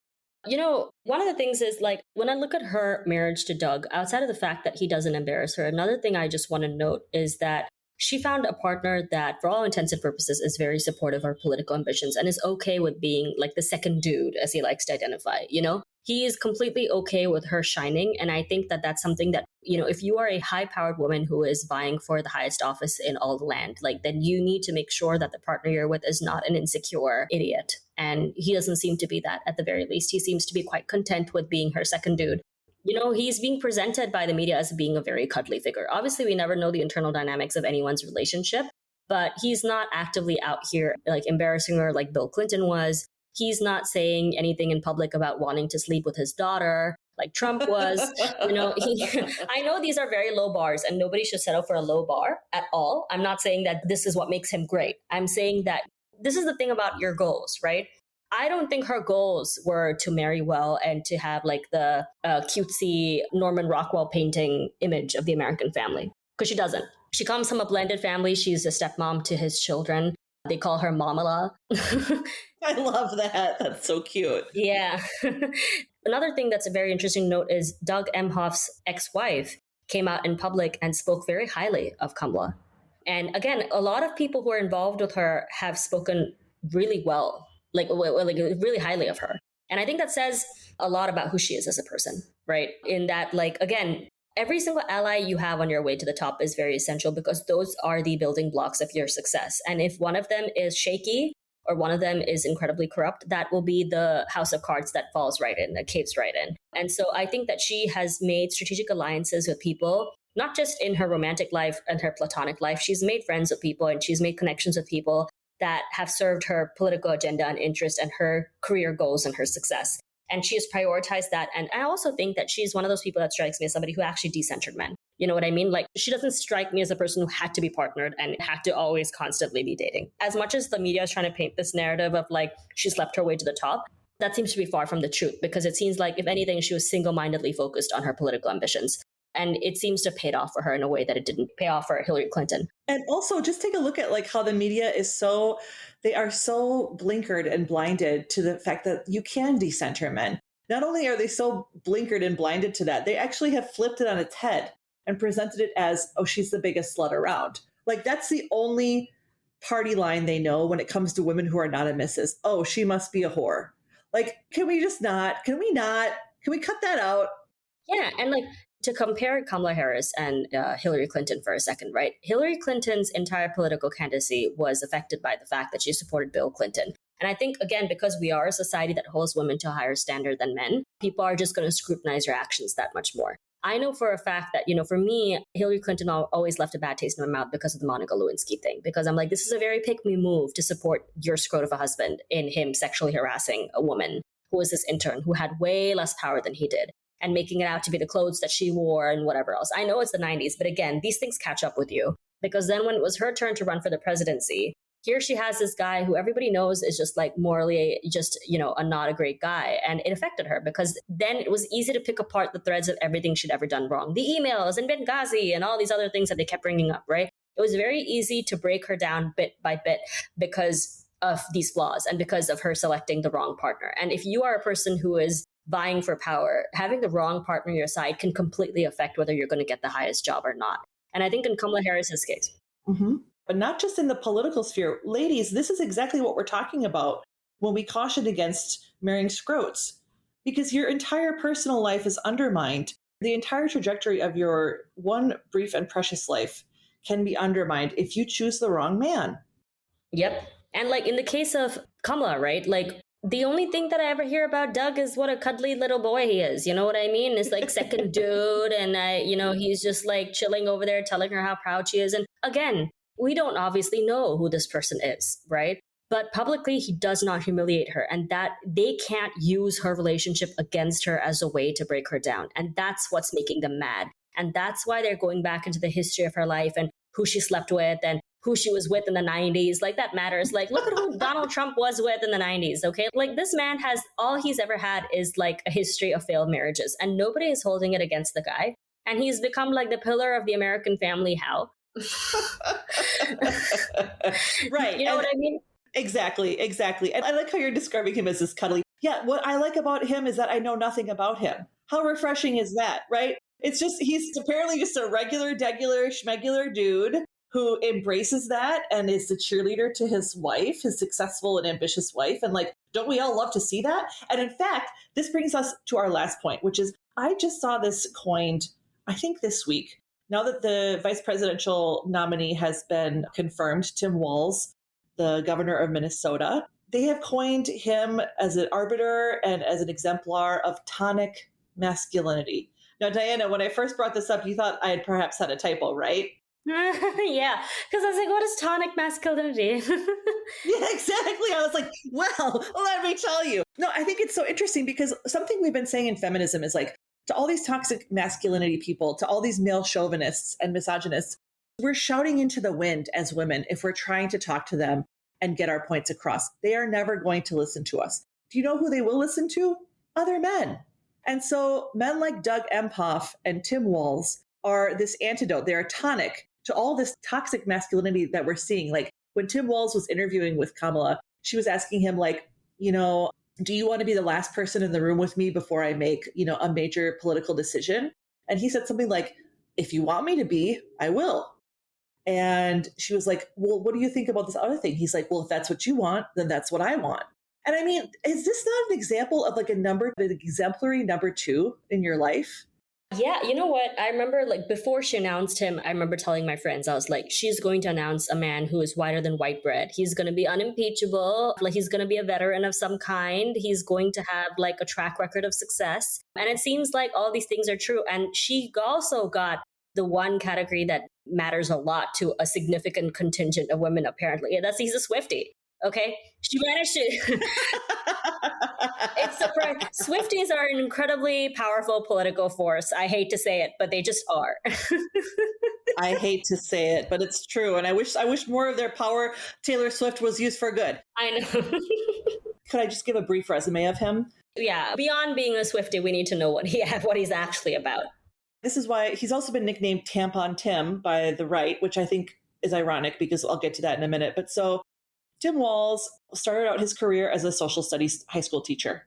One of the things is like when I look at her marriage to Doug, outside of the fact that he doesn't embarrass her, another thing I just want to note is that she found a partner that, for all intents and purposes, is very supportive of her political ambitions and is okay with being like the second dude, as he likes to identify. He is completely okay with her shining. And I think that that's something that, if you are a high powered woman who is vying for the highest office in all the land, like, then you need to make sure that the partner you're with is not an insecure idiot. And he doesn't seem to be that. At the very least, he seems to be quite content with being her second dude. He's being presented by the media as being a very cuddly figure. Obviously, we never know the internal dynamics of anyone's relationship, but he's not actively out here like embarrassing her like Bill Clinton was. He's not saying anything in public about wanting to sleep with his daughter like Trump was. I know these are very low bars and nobody should settle for a low bar at all. I'm not saying that this is what makes him great. I'm saying that this is the thing about your goals, right? I don't think her goals were to marry well and to have like the cutesy Norman Rockwell painting image of the American family, because she doesn't. She comes from a blended family. She's a stepmom to his children. They call her Mamala. I love that. That's so cute. Yeah. Another thing that's a very interesting note is Doug Emhoff's ex-wife came out in public and spoke very highly of Kamala. And again, a lot of people who are involved with her have spoken really well, like really highly of her. And I think that says a lot about who she is as a person, right? In that, like, again, every single ally you have on your way to the top is very essential because those are the building blocks of your success. And if one of them is shaky or one of them is incredibly corrupt, that will be the house of cards that falls right in, that caves right in. And so I think that she has made strategic alliances with people, not just in her romantic life and her platonic life. She's made friends with people and she's made connections with people that have served her political agenda and interest and her career goals and her success. And she has prioritized that. And I also think that she's one of those people that strikes me as somebody who actually decentered men. You know what I mean? Like, she doesn't strike me as a person who had to be partnered and had to always constantly be dating. As much as the media is trying to paint this narrative of like she slept her way to the top, that seems to be far from the truth, because it seems like, if anything, she was single-mindedly focused on her political ambitions. And it seems to have paid off for her in a way that it didn't pay off for Hillary Clinton. And also just take a look at like how the media they are so blinkered and blinded to the fact that you can decenter men. Not only are they so blinkered and blinded to that, they actually have flipped it on its head and presented it as, oh, she's the biggest slut around. Like, that's the only party line they know when it comes to women who are not a missus. Oh, she must be a whore. Like, can we cut that out? Yeah. And like, to compare Kamala Harris and Hillary Clinton for a second, right? Hillary Clinton's entire political candidacy was affected by the fact that she supported Bill Clinton. And I think, again, because we are a society that holds women to a higher standard than men, people are just going to scrutinize your actions that much more. I know for a fact that, for me, Hillary Clinton always left a bad taste in my mouth because of the Monica Lewinsky thing, because I'm like, this is a very pick-me move to support your scrot of a husband in him sexually harassing a woman who was his intern, who had way less power than he did, and making it out to be the clothes that she wore and whatever else. I know it's the 90s, but again, these things catch up with you, because then when it was her turn to run for the presidency, here she has this guy who everybody knows is just like morally just, not a great guy. And it affected her because then it was easy to pick apart the threads of everything she'd ever done wrong. The emails and Benghazi and all these other things that they kept bringing up, right? It was very easy to break her down bit by bit because of these flaws and because of her selecting the wrong partner. And if you are a person who is vying for power, having the wrong partner on your side can completely affect whether you're going to get the highest job or not. And I think in Kamala Harris's case, but not just in the political sphere. Ladies, this is exactly what we're talking about when we caution against marrying scrotes, because your entire personal life is undermined. The entire trajectory of your one brief and precious life can be undermined if you choose the wrong man. Yep. And like in the case of Kamala, right? Like, the only thing that I ever hear about Doug is what a cuddly little boy he is. You know what I mean? It's like second dude. And, he's just like chilling over there telling her how proud she is. And again, we don't obviously know who this person is, right? But publicly, he does not humiliate her, and that they can't use her relationship against her as a way to break her down. And that's what's making them mad. And that's why they're going back into the history of her life and who she slept with and who she was with in the 90s. Like, that matters. Like, look at who Donald Trump was with in the 90s, okay? Like, this man has, all he's ever had is like a history of failed marriages, and nobody is holding it against the guy. And he's become like the pillar of the American family. How? Right. You know what I mean? Exactly. And I like how you're describing him as this cuddly. Yeah, what I like about him is that I know nothing about him. How refreshing is that, right? It's just, he's apparently just a regular, degular, schmegular dude who embraces that and is the cheerleader to his wife, his successful and ambitious wife. And like, don't we all love to see that? And in fact, this brings us to our last point, which is I just saw this coined, I think this week. Now that the vice presidential nominee has been confirmed, Tim Walz, the governor of Minnesota, they have coined him as an arbiter and as an exemplar of tonic masculinity. Now, Diana, when I first brought this up, you thought I had perhaps had a typo, right? Yeah, because I was like, what is tonic masculinity? Yeah, exactly. I was like, well, let me tell you. No, I think it's so interesting because something we've been saying in feminism is like, to all these toxic masculinity people, to all these male chauvinists and misogynists, we're shouting into the wind as women if we're trying to talk to them and get our points across. They are never going to listen to us. Do you know who they will listen to? Other men. And so men like Doug Emhoff and Tim Walz are this antidote. They're a tonic to all this toxic masculinity that we're seeing. Like when Tim Walz was interviewing with Kamala, she was asking him like, do you want to be the last person in the room with me before I make, a major political decision? And he said something like, if you want me to be, I will. And she was like, well, what do you think about this other thing? He's like, well, if that's what you want, then that's what I want. And I mean, is this not an example of like an exemplary number two in your life? Yeah, you know what? I remember like before she announced him, I remember telling my friends, I was like, she's going to announce a man who is whiter than white bread. He's going to be unimpeachable. Like he's going to be a veteran of some kind. He's going to have like a track record of success. And it seems like all these things are true. And she also got the one category that matters a lot to a significant contingent of women, apparently. Yeah, he's a Swiftie. Okay. She managed to. It's surprising. Swifties are an incredibly powerful political force. I hate to say it, but they just are. I hate to say it, but it's true. And I wish more of their power, Taylor Swift, was used for good. I know. Could I just give a brief resume of him? Yeah. Beyond being a Swiftie, we need to know what he's actually about. This is why he's also been nicknamed Tampon Tim by the right, which I think is ironic because I'll get to that in a minute. But so Tim Walz started out his career as a social studies high school teacher.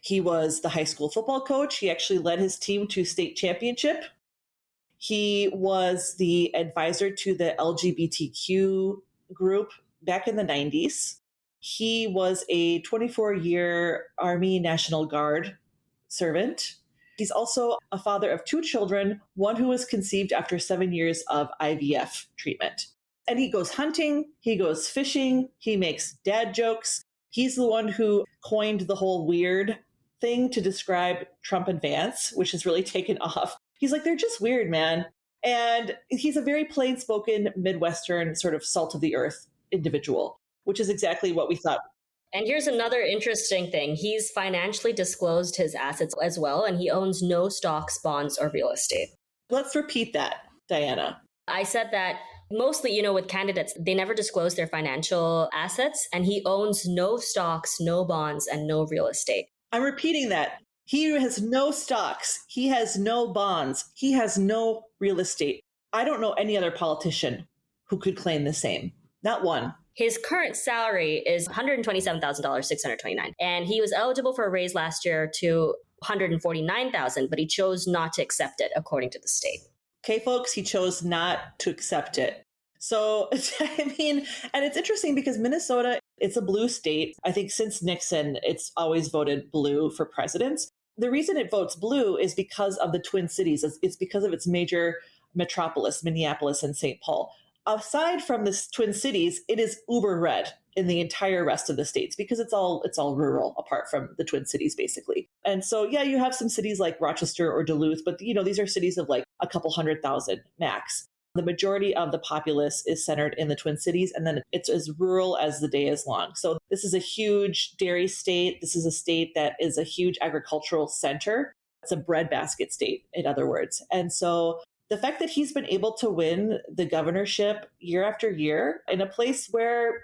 He was the high school football coach. He actually led his team to state championship. He was the advisor to the LGBTQ group back in the 90s. He was a 24-year Army National Guard servant. He's also a father of 2 children, one who was conceived after 7 years of IVF treatment. And he goes hunting, he goes fishing, he makes dad jokes. He's the one who coined the whole weird thing to describe Trump and Vance, which has really taken off. He's like, they're just weird, man. And he's a very plain-spoken, Midwestern sort of salt of the earth individual, which is exactly what we thought. And here's another interesting thing. He's financially disclosed his assets as well, and he owns no stocks, bonds, or real estate. Let's repeat that, Diana. I said that mostly, with candidates, they never disclose their financial assets, and he owns no stocks, no bonds, and no real estate. I'm repeating that. He has no stocks. He has no bonds. He has no real estate. I don't know any other politician who could claim the same. Not one. His current salary is $127,629, and he was eligible for a raise last year to $149,000, but he chose not to accept it, according to the state. Okay, folks, he chose not to accept it. So, I mean, and it's interesting because Minnesota, it's a blue state. I think since Nixon, it's always voted blue for presidents. The reason it votes blue is because of the Twin Cities. It's because of its major metropolis, Minneapolis and St. Paul. Aside from the Twin Cities, it is uber red in the entire rest of the states because it's all rural apart from the Twin Cities, basically. And so, yeah, you have some cities like Rochester or Duluth, but these are cities of like a couple 100,000 max. The majority of the populace is centered in the Twin Cities, and then it's as rural as the day is long. So this is a huge dairy state. This is a state that is a huge agricultural center. It's a breadbasket state, in other words. And so the fact that he's been able to win the governorship year after year in a place where,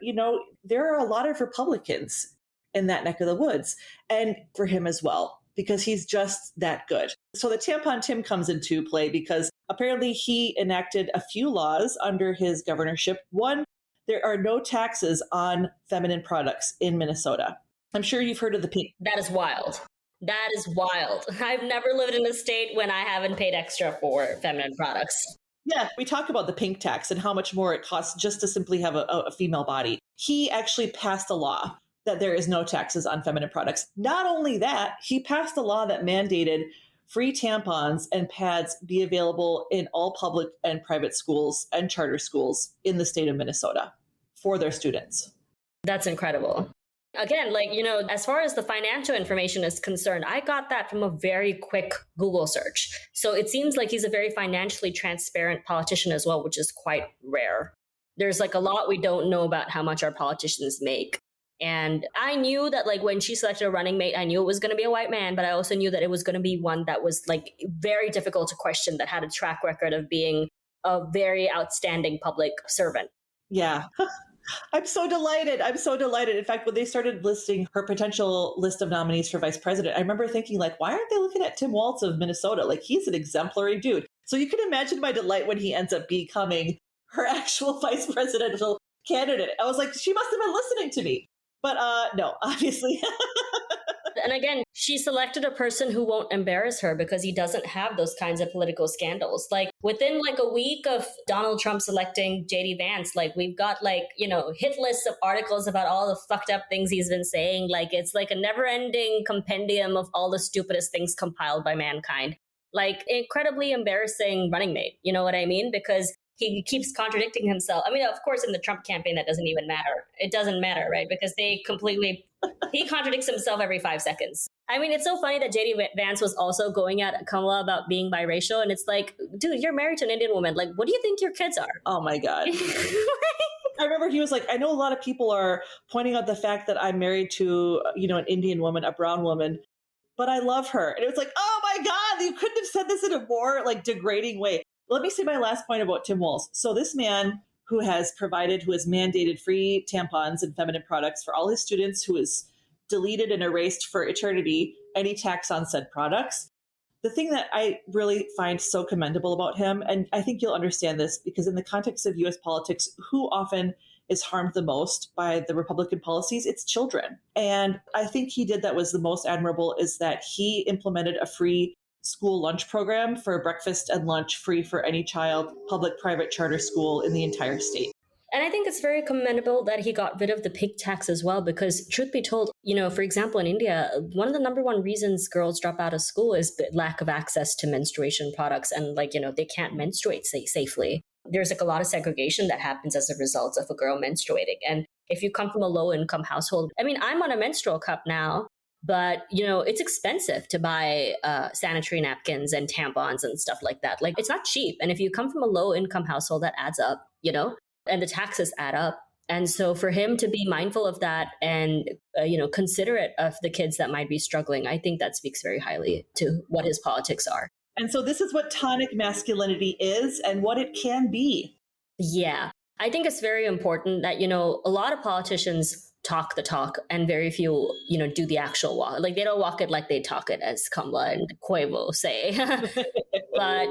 there are a lot of Republicans in that neck of the woods, and for him as well, because he's just that good. So the Tampon Tim comes into play because apparently he enacted a few laws under his governorship. One, there are no taxes on feminine products in Minnesota. I'm sure you've heard of the pink. That is wild. That is wild. I've never lived in a state when I haven't paid extra for feminine products. Yeah, we talk about the pink tax and how much more it costs just to simply have a female body. He actually passed a law that there is no taxes on feminine products. Not only that, he passed a law that mandated free tampons and pads be available in all public and private schools and charter schools in the state of Minnesota for their students. That's incredible. Again, like, as far as the financial information is concerned, I got that from a very quick Google search. So it seems like he's a very financially transparent politician as well, which is quite rare. There's like a lot we don't know about how much our politicians make. And I knew that, like, when she selected a running mate, I knew it was going to be a white man, but I also knew that it was going to be one that was like very difficult to question, that had a track record of being a very outstanding public servant. Yeah. I'm so delighted. I'm so delighted. In fact, when they started listing her potential list of nominees for vice president, I remember thinking, like, why aren't they looking at Tim Walz of Minnesota? Like, he's an exemplary dude. So you can imagine my delight when he ends up becoming her actual vice presidential candidate. I was like, she must have been listening to me. But no, obviously. And again, she selected a person who won't embarrass her because he doesn't have those kinds of political scandals. Like, within like a week of Donald Trump selecting JD Vance, like, we've got like, hit lists of articles about all the fucked up things he's been saying. Like, it's like a never ending compendium of all the stupidest things compiled by mankind. Like, incredibly embarrassing running mate. You know what I mean? Because he keeps contradicting himself. I mean, of course, in the Trump campaign, that doesn't even matter. It doesn't matter, right? Because he contradicts himself every 5 seconds. I mean, it's so funny that JD Vance was also going at Kamala about being biracial. And it's like, dude, you're married to an Indian woman. Like, what do you think your kids are? Oh my God. I remember he was like, I know a lot of people are pointing out the fact that I'm married to, an Indian woman, a brown woman, but I love her. And it was like, oh my God, you couldn't have said this in a more like degrading way. Let me say my last point about Tim Walz. So this man who has mandated free tampons and feminine products for all his students, who has deleted and erased for eternity any tax on said products. The thing that I really find so commendable about him, and I think you'll understand this because in the context of US politics, who often is harmed the most by the Republican policies? It's children. And I think he did that was the most admirable, is that he implemented a free school lunch program for breakfast and lunch free for any child, public, private, charter school in the entire state. And I think it's very commendable that he got rid of the pig tax as well, because truth be told, for example, in India, one of the number one reasons girls drop out of school is the lack of access to menstruation products. And they can't menstruate safely. There's like a lot of segregation that happens as a result of a girl menstruating. And if you come from a low income household, I mean, I'm on a menstrual cup now. But, it's expensive to buy sanitary napkins and tampons and stuff like that. Like, it's not cheap. And if you come from a low income household, that adds up, and the taxes add up. And so for him to be mindful of that and, considerate of the kids that might be struggling, I think that speaks very highly to what his politics are. And so this is what tonic masculinity is and what it can be. Yeah, I think it's very important that, a lot of politicians talk the talk and very few, do the actual walk. Like, they don't walk it like they talk it, as Kamala and Quavo say. But,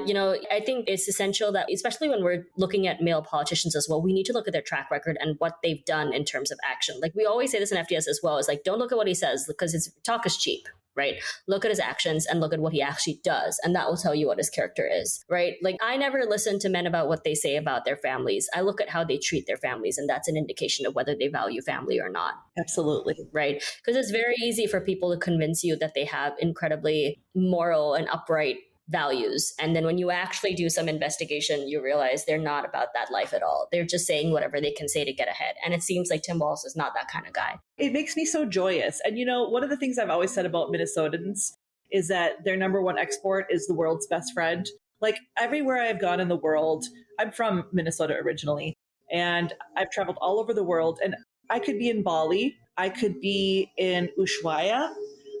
I think it's essential that, especially when we're looking at male politicians as well, we need to look at their track record and what they've done in terms of action. Like, we always say this in FDS as well, is like, don't look at what he says because his talk is cheap. Right? Look at his actions and look at what he actually does. And that will tell you what his character is, right? Like, I never listen to men about what they say about their families. I look at how they treat their families. And that's an indication of whether they value family or not. Absolutely. Right? Because it's very easy for people to convince you that they have incredibly moral and upright values. And then when you actually do some investigation, you realize they're not about that life at all. They're just saying whatever they can say to get ahead. And it seems like Tim Walz is not that kind of guy. It makes me so joyous. And one of the things I've always said about Minnesotans is that their number one export is the world's best friend. Like, everywhere I've gone in the world, I'm from Minnesota originally, and I've traveled all over the world. And I could be in Bali, I could be in Ushuaia,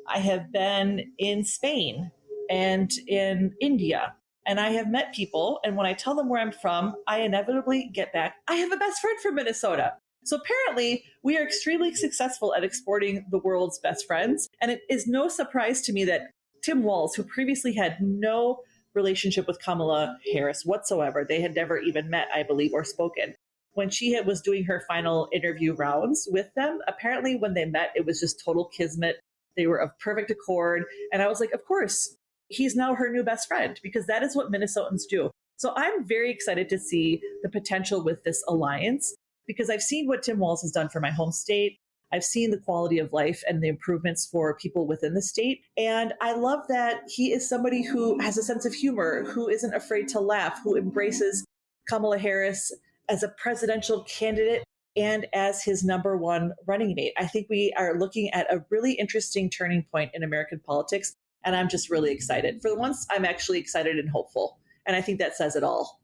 I have been in Spain and in India. And I have met people, and when I tell them where I'm from, I inevitably get back, I have a best friend from Minnesota. So apparently, we are extremely successful at exporting the world's best friends. And it is no surprise to me that Tim Walz, who previously had no relationship with Kamala Harris whatsoever, they had never even met, I believe, or spoken. When she was doing her final interview rounds with them, apparently when they met, it was just total kismet. They were of perfect accord. And I was like, of course, he's now her new best friend, because that is what Minnesotans do. So I'm very excited to see the potential with this alliance because I've seen what Tim Walz has done for my home state. I've seen the quality of life and the improvements for people within the state. And I love that he is somebody who has a sense of humor, who isn't afraid to laugh, who embraces Kamala Harris as a presidential candidate and as his number one running mate. I think we are looking at a really interesting turning point in American politics. And I'm just really excited. For once, I'm actually excited and hopeful. And I think that says it all.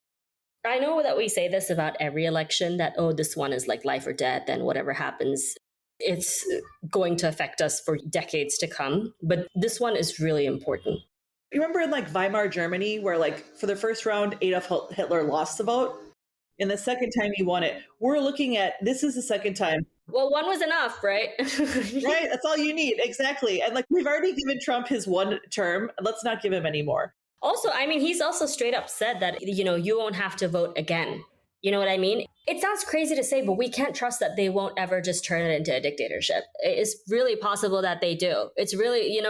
I know that we say this about every election that, oh, this one is like life or death, and whatever happens, it's going to affect us for decades to come. But this one is really important. You remember in like Weimar Germany, where like for the first round, Adolf Hitler lost the vote? And the second time he won it. We're looking at, this is the second time. Well, one was enough, right? Right? That's all you need. Exactly. And like we've already given Trump his one term. Let's not give him any more. Also, I mean, he's also straight up said that, you won't have to vote again. You know what I mean? It sounds crazy to say, but we can't trust that they won't ever just turn it into a dictatorship. It's really possible that they do. It's really,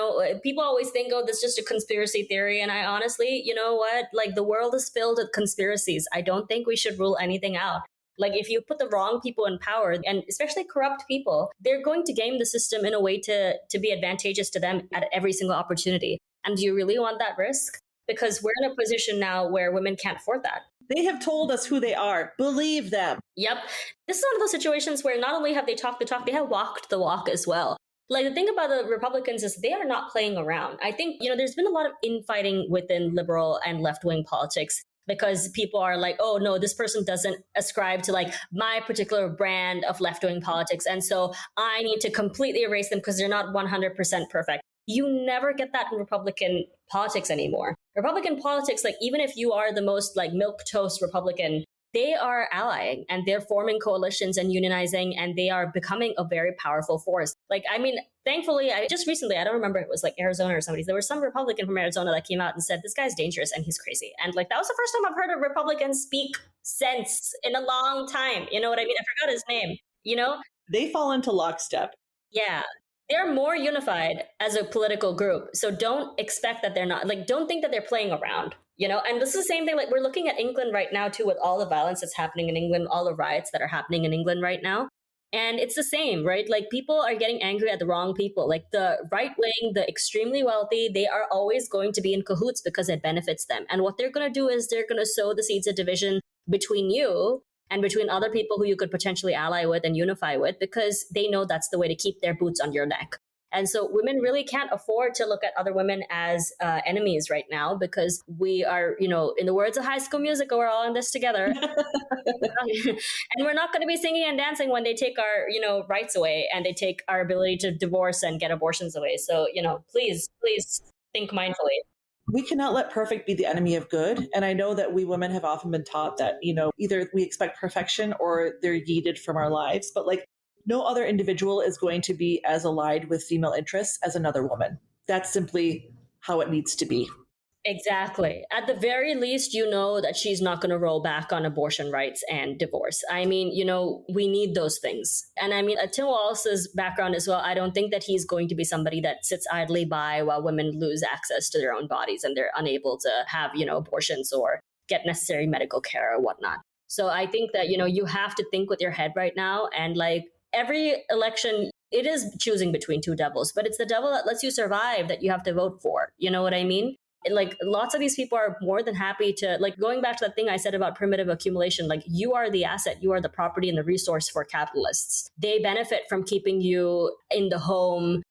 people always think, oh, this is just a conspiracy theory. And I honestly, you know what? Like the world is filled with conspiracies. I don't think we should rule anything out. Like if you put the wrong people in power, and especially corrupt people, they're going to game the system in a way to be advantageous to them at every single opportunity. And do you really want that risk? Because we're in a position now where women can't afford that. They have told us who they are. Believe them. Yep. This is one of those situations where not only have they talked the talk, they have walked the walk as well. Like the thing about the Republicans is they are not playing around. I think, there's been a lot of infighting within liberal and left-wing politics because people are like, oh, no, this person doesn't ascribe to like my particular brand of left-wing politics. And so I need to completely erase them because they're not 100% perfect. You never get that in Republican politics anymore. Republican politics, like even if you are the most like milquetoast Republican, they are allying and they're forming coalitions and unionizing and they are becoming a very powerful force. Like, I mean, thankfully, I just recently, I don't remember, it was like Arizona or somebody, there was some Republican from Arizona that came out and said, this guy's dangerous and he's crazy. And like, that was the first time I've heard a Republican speak sense in a long time. You know what I mean? I forgot his name, They fall into lockstep. Yeah. They're more unified as a political group. So don't expect that they're not, like, don't think that they're playing around, And this is the same thing, like we're looking at England right now too, with all the violence that's happening in England, all the riots that are happening in England right now. And it's the same, right? Like people are getting angry at the wrong people. Like the right wing, the extremely wealthy, they are always going to be in cahoots because it benefits them. And what they're going to do is they're going to sow the seeds of division between you and between other people who you could potentially ally with and unify with, because they know that's the way to keep their boots on your neck. And so women really can't afford to look at other women as enemies right now, because we are, in the words of High School Musical, we're all in this together. And we're not going to be singing and dancing when they take our, rights away and they take our ability to divorce and get abortions away. So, please think mindfully. We cannot let perfect be the enemy of good. And I know that we women have often been taught that, either we expect perfection or they're yeeted from our lives. But like no other individual is going to be as allied with female interests as another woman. That's simply how it needs to be. Exactly. At the very least, that she's not going to roll back on abortion rights and divorce. I mean, we need those things. And I mean, Tim Walz's background as well, I don't think that he's going to be somebody that sits idly by while women lose access to their own bodies and they're unable to have, abortions or get necessary medical care or whatnot. So I think that, you have to think with your head right now. And like every election, it is choosing between two devils, but it's the devil that lets you survive that you have to vote for. You know what I mean? Like lots of these people are more than happy to, like going back to that thing I said about primitive accumulation, like you are the asset, you are the property and the resource for capitalists. They benefit from keeping you in the home,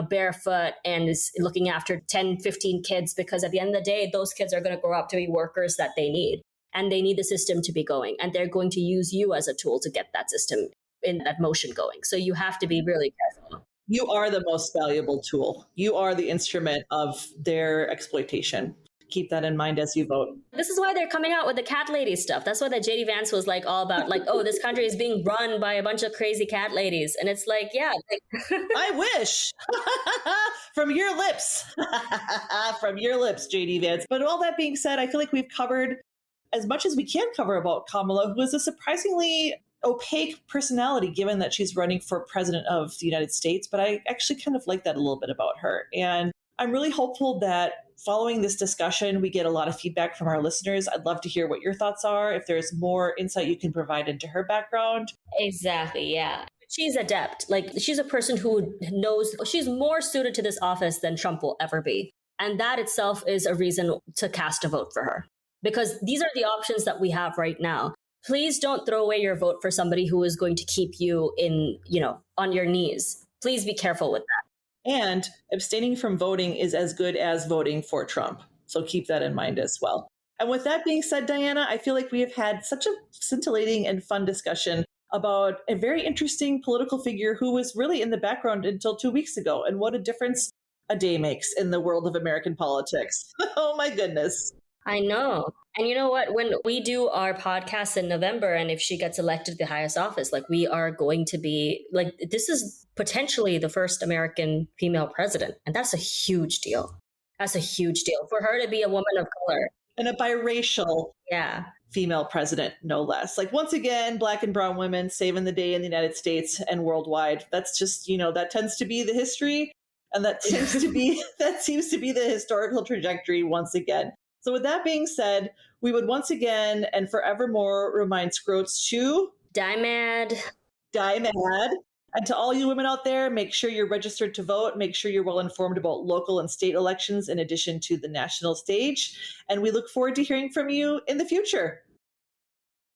barefoot and looking after 10, 15 kids, because at the end of the day, those kids are going to grow up to be workers that they need. And they need the system to be going. And they're going to use you as a tool to get that system in that motion going. So you have to be really careful. You are the most valuable tool. You are the instrument of their exploitation. Keep that in mind as you vote. This is why they're coming out with the cat lady stuff. That's why the JD Vance was like all about like, oh, this country is being run by a bunch of crazy cat ladies. And it's like, yeah. I wish. From your lips. From your lips, JD Vance. But all that being said, I feel like we've covered as much as we can cover about Kamala, who is a surprisingly opaque personality, given that she's running for president of the United States. But I actually kind of like that a little bit about her. And I'm really hopeful that following this discussion, we get a lot of feedback from our listeners. I'd love to hear what your thoughts are. If there's more insight you can provide into her background. Exactly, yeah. She's adept. Like, she's a person who knows she's more suited to this office than Trump will ever be. And that itself is a reason to cast a vote for her. Because these are the options that we have right now. Please don't throw away your vote for somebody who is going to keep you in, on your knees. Please be careful with that. And abstaining from voting is as good as voting for Trump. So keep that in mind as well. And with that being said, Diana, I feel like we have had such a scintillating and fun discussion about a very interesting political figure who was really in the background until 2 weeks ago. And what a difference a day makes in the world of American politics. Oh my goodness. I know. And you know what? When we do our podcast in November, and if she gets elected to the highest office, like, we are going to be like, this is potentially the first American female president. And that's a huge deal. That's a huge deal for her to be a woman of color. And a biracial female president, no less. Like, once again, Black and brown women saving the day in the United States and worldwide. That's just, that tends to be the history. And that seems to be the historical trajectory once again. So with that being said, we would once again and forevermore remind Scroats to die mad. Die mad. And to all you women out there, make sure you're registered to vote. Make sure you're well informed about local and state elections in addition to the national stage. And we look forward to hearing from you in the future.